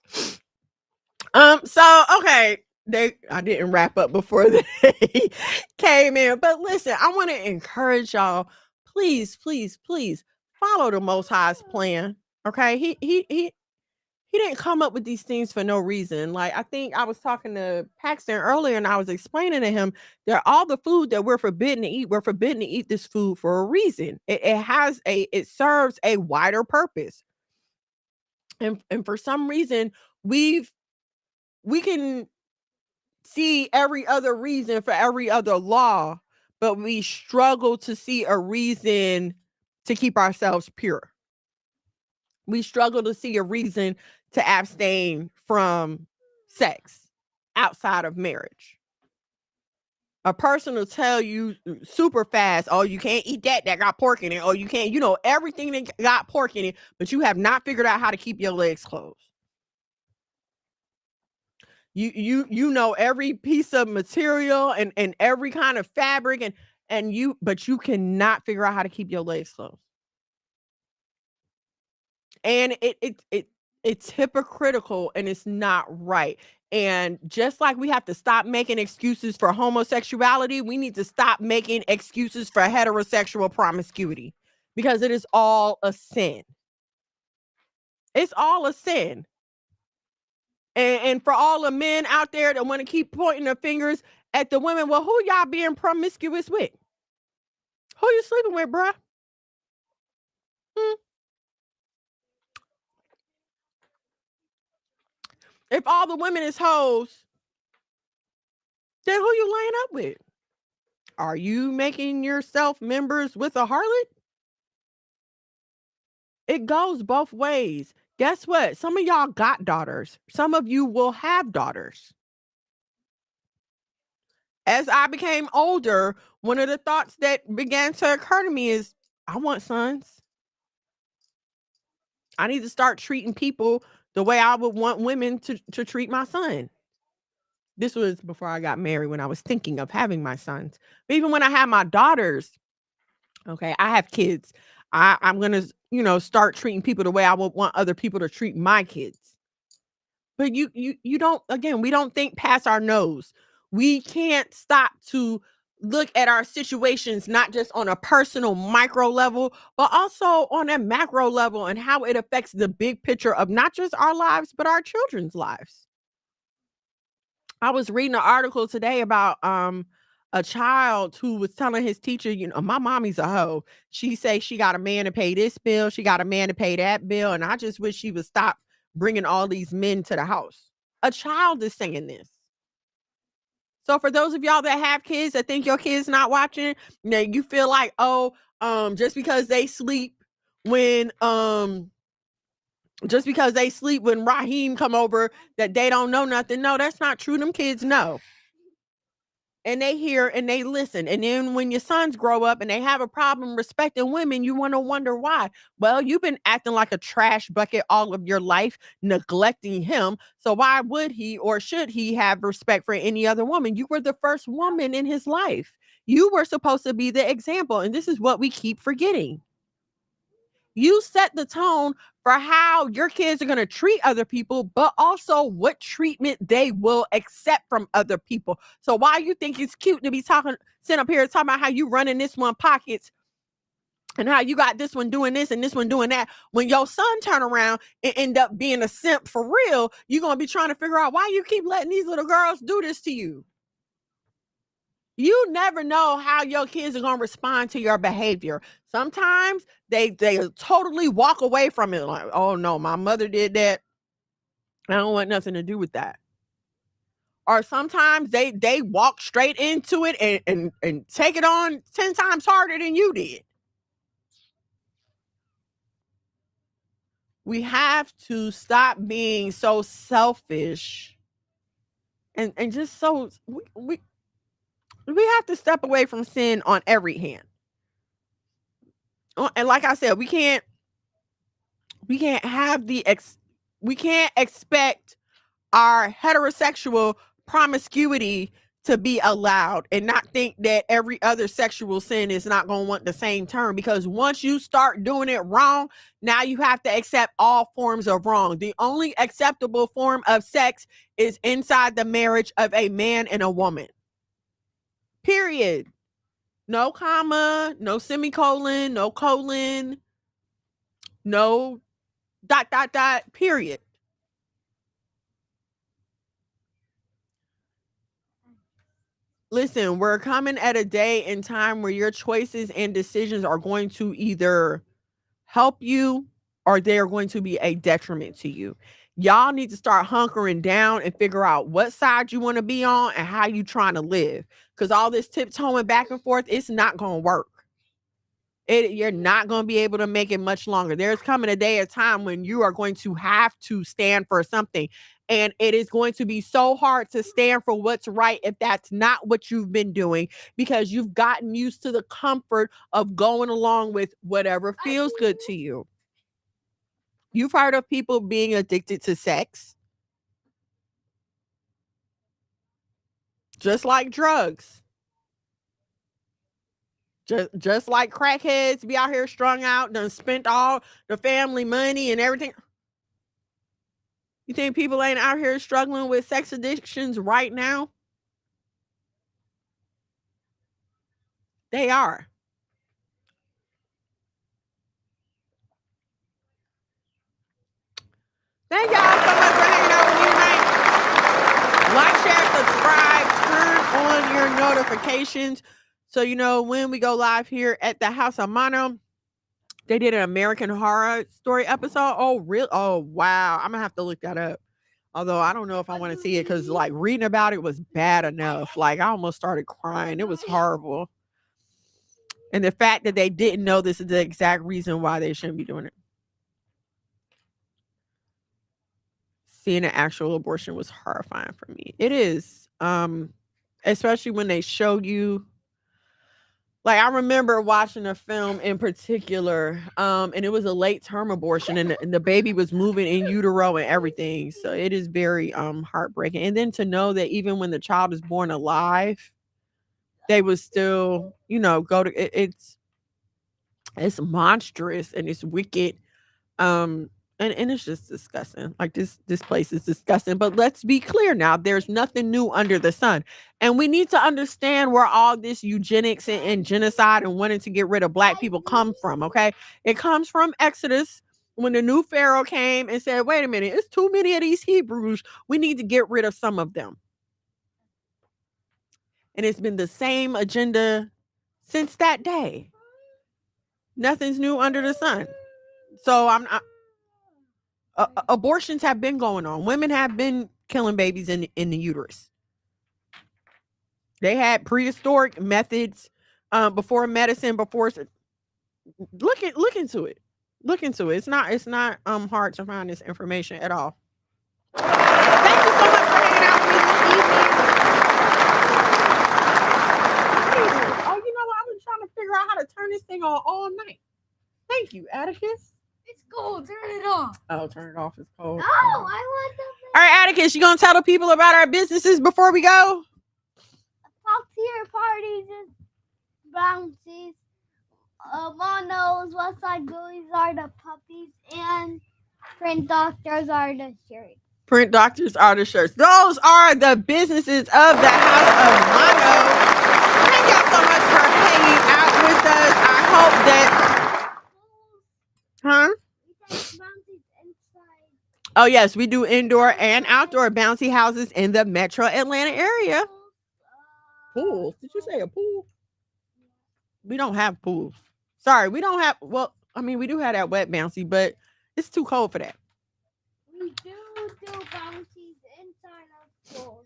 So okay, I didn't wrap up before they came in, but listen, I want to encourage y'all. Please, please, please follow the Most High's plan. Okay, he didn't come up with these things for no reason. Like, I think I was talking to Paxton earlier, and I was explaining to him that all the food that we're forbidden to eat, we're forbidden to eat this food for a reason. It serves a wider purpose, and for some reason we can see every other reason for every other law, but we struggle to see a reason to keep ourselves pure. We struggle to see a reason to abstain from sex outside of marriage. A person will tell you super fast, oh, you can't eat that got pork in it. Oh, you can't, everything that got pork in it, but you have not figured out how to keep your legs closed. You know every piece of material and every kind of fabric but you cannot figure out how to keep your legs closed. And it's hypocritical and it's not right. And just like we have to stop making excuses for homosexuality, we need to stop making excuses for heterosexual promiscuity, because it is all a sin. It's all a sin. And for all the men out there that want to keep pointing their fingers at the women, well, who y'all being promiscuous with? Who you sleeping with, bruh? If all the women is hoes, then who you laying up with? Are you making yourself members with a harlot? It goes both ways. Guess what? Some of y'all got daughters. Some of you will have daughters. As I became older, one of the thoughts that began to occur to me is, I want sons. I need to start treating people the way I would want women to treat my son. This was before I got married, when I was thinking of having my sons. But even when I had my daughters, okay, I have kids. I'm going to, start treating people the way I would want other people to treat my kids. But you don't, again, we don't think past our nose. We can't stop to look at our situations, not just on a personal micro level, but also on a macro level, and how it affects the big picture of not just our lives, but our children's lives. I was reading an article today about a child who was telling his teacher, my mommy's a hoe. She say she got a man to pay this bill, she got a man to pay that bill, and I just wish she would stop bringing all these men to the house. A child is saying this. So for those of y'all that have kids that think your kid's not watching, you feel like, just because they sleep when Raheem come over, that they don't know nothing. No, that's not true. Them kids know. And they hear and they listen. And then when your sons grow up and they have a problem respecting women, you want to wonder why. Well, you've been acting like a trash bucket all of your life, neglecting him. So why would he or should he have respect for any other woman? You were the first woman in his life. You were supposed to be the example. And this is what we keep forgetting. You set the tone for how your kids are going to treat other people, but also what treatment they will accept from other people. So why you think it's cute to be sitting up here talking about how you running this one pockets and how you got this one doing this and this one doing that, when your son turn around and end up being a simp for real, you're going to be trying to figure out why you keep letting these little girls do this to you. You never know how your kids are going to respond to your behavior. Sometimes they totally walk away from it like, oh no, my mother did that. I don't want nothing to do with that. Or sometimes they walk straight into it and take it on 10 times harder than you did. We have to stop being so selfish and just so we have to step away from sin on every hand. And like I said, we can't expect our heterosexual promiscuity to be allowed, and not think that every other sexual sin is not going to want the same term, because once you start doing it wrong, now you have to accept all forms of wrong. The only acceptable form of sex is inside the marriage of a man and a woman. Period. No comma, no semicolon, no colon, no ... period. Listen, we're coming at a day and time where your choices and decisions are going to either help you or they are going to be a detriment to you. Y'all need to start hunkering down and figure out what side you want to be on and how you trying to live. Because all this tiptoeing back and forth, it's not going to work. You're not going to be able to make it much longer. There's coming a day, a time when you are going to have to stand for something. And it is going to be so hard to stand for what's right if that's not what you've been doing, because you've gotten used to the comfort of going along with whatever feels good to you. You've heard of people being addicted to sex. Just like drugs. Just like crackheads be out here strung out, done spent all the family money and everything. You think people ain't out here struggling with sex addictions right now? They are. Thank y'all so much for hanging out with me tonight. Like, share, subscribe, turn on your notifications so you know when we go live here at the House of Mono. They did an American Horror Story episode. Oh, really? Oh, wow. I'm going to have to look that up. Although I don't know if I want to see it, because like reading about it was bad enough. Like I almost started crying. It was horrible. And the fact that they didn't know this is the exact reason why they shouldn't be doing it. Seeing an actual abortion was horrifying for me. It is. Especially when they show you. Like I remember watching a film in particular, and it was a late term abortion, and the baby was moving in utero and everything. So it is very heartbreaking. And then to know that even when the child is born alive, they would still, go to it's monstrous and it's wicked. And it's just disgusting. Like this place is disgusting. But let's be clear now, there's nothing new under the sun. And we need to understand where all this eugenics and genocide and wanting to get rid of black people come from, okay? It comes from Exodus, when the new Pharaoh came and said, wait a minute, it's too many of these Hebrews. We need to get rid of some of them. And it's been the same agenda since that day. Nothing's new under the sun. So abortions have been going on. Women have been killing babies in the uterus. They had prehistoric methods before medicine. Look into it. Look into it. It's not hard to find this information at all. Thank you so much for hanging out with me this evening. Oh, you know what? I've been trying to figure out how to turn this thing on all night. Thank you, Atticus. It's cold. Turn it off. Oh, turn it off. It's cold. No, I want the. All right, Atticus, you gonna tell the people about our businesses before we go? Top tier parties and bouncies. Monos, Westside Bullies are the puppies, and Print Doctors are the shirts. Print Doctors are the shirts. Those are the businesses of the House of Mono. Thank y'all so much for hanging out with us. I hope that. Huh? Oh, yes, we do indoor and outdoor bouncy houses in the metro Atlanta area. Pools? Did you say a pool? We don't have pools. Sorry, we don't have. Well, I mean, we do have that wet bouncy, but it's too cold for that. We do bouncies inside of pools.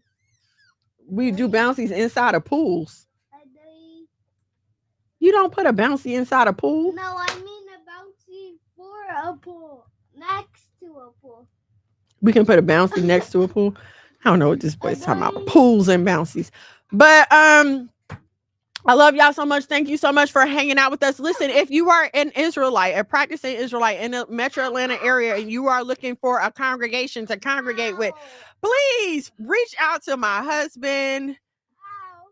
We do bouncies inside of pools. You don't put a bouncy inside a pool? No, I mean a bouncy for a pool. Next to a pool. We can put a bouncy next to a pool. I don't know what this boy's talking about. Pools and bouncies. But I love y'all so much. Thank you so much for hanging out with us. Listen, if you are an Israelite, a practicing Israelite in the metro Atlanta area, and you are looking for a congregation to congregate with, please reach out to my husband.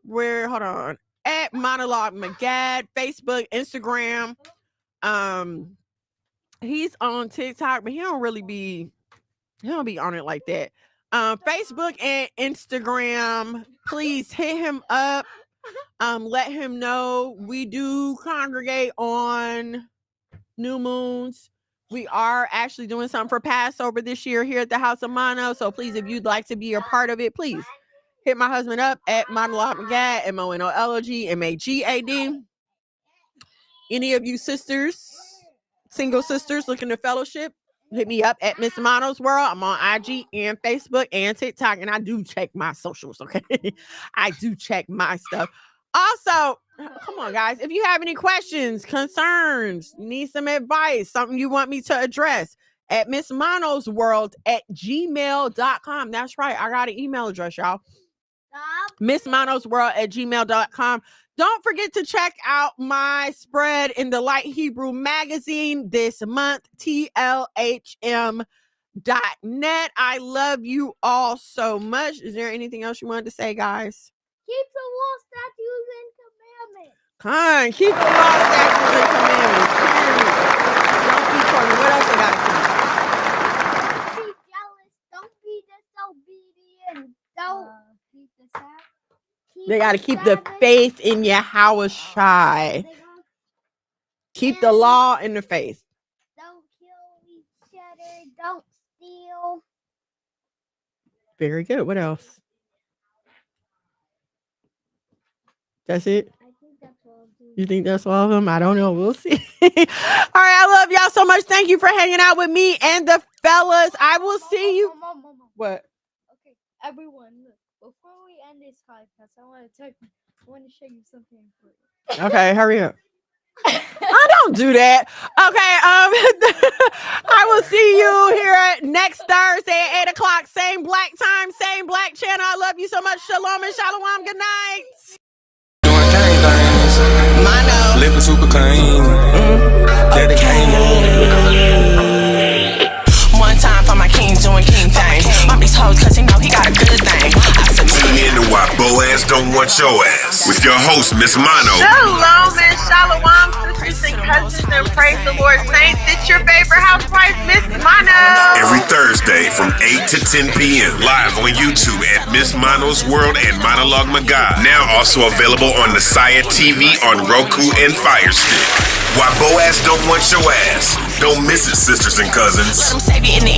hold on, at Monologue McGad, Facebook, Instagram. He's on TikTok, but he don't be on it like that. Facebook and Instagram, please hit him up. Let him know we do congregate on new moons. We are actually doing something for Passover this year here at the House of Mono. So please, if you'd like to be a part of it, please hit my husband up at Monologue McGad, MONOLOGMAGAD. Any of you sisters, single sisters looking to fellowship, hit me up at Miss Mono's World. I'm on IG and Facebook and TikTok, and I do check my socials, okay? I do check my stuff. Also, come on, guys. If you have any questions, concerns, need some advice, something you want me to address, at Miss Mono's World at gmail.com. That's right. I got an email address, y'all. Miss Mono's World at gmail.com. Don't forget to check out my spread in the Light Hebrew magazine this month, TLHM.net. I love you all so much. Is there anything else you wanted to say, guys? Keep the law, statutes, and commandments. Kind. Keep the law, statutes, and commandments. Don't be corny. What else I gotta keep? Don't be jealous. Don't be disobedient. Don't keep the Sabbath. They gotta keep the faith in Yahweh Shai. Keep the law and the faith. Don't kill each other. Don't steal. Very good. What else? That's it? I think that's all. You think that's all of them? I don't know. We'll see. All right. I love y'all so much. Thank you for hanging out with me and the fellas. I will see you. What? Okay, everyone, look. Before we end this podcast, I want to show you something important. Okay, hurry up. I don't do that. Okay, I will see you here next Thursday at 8 o'clock. Same black time, same black channel. I love you so much. Shalom and shalom. Good night. Doing gang things. Mono. Living super clean. One time for my king doing king things. Mom these hoes cause he know he got a good thing. Tune in to Why Boaz Don't Want Your Ass with your host, Miss Mono. Shalom and shalom, sisters and cousins, and praise the Lord saints. It's your favorite housewife, Miss Mono. Every Thursday from 8 to 10 p.m. live on YouTube at Miss Mono's World and Monologue McGod. Now also available on the Saya TV on Roku and Fire Stick. Why Boaz Don't Want Your Ass. Don't miss it, sisters and cousins. Let him save you in the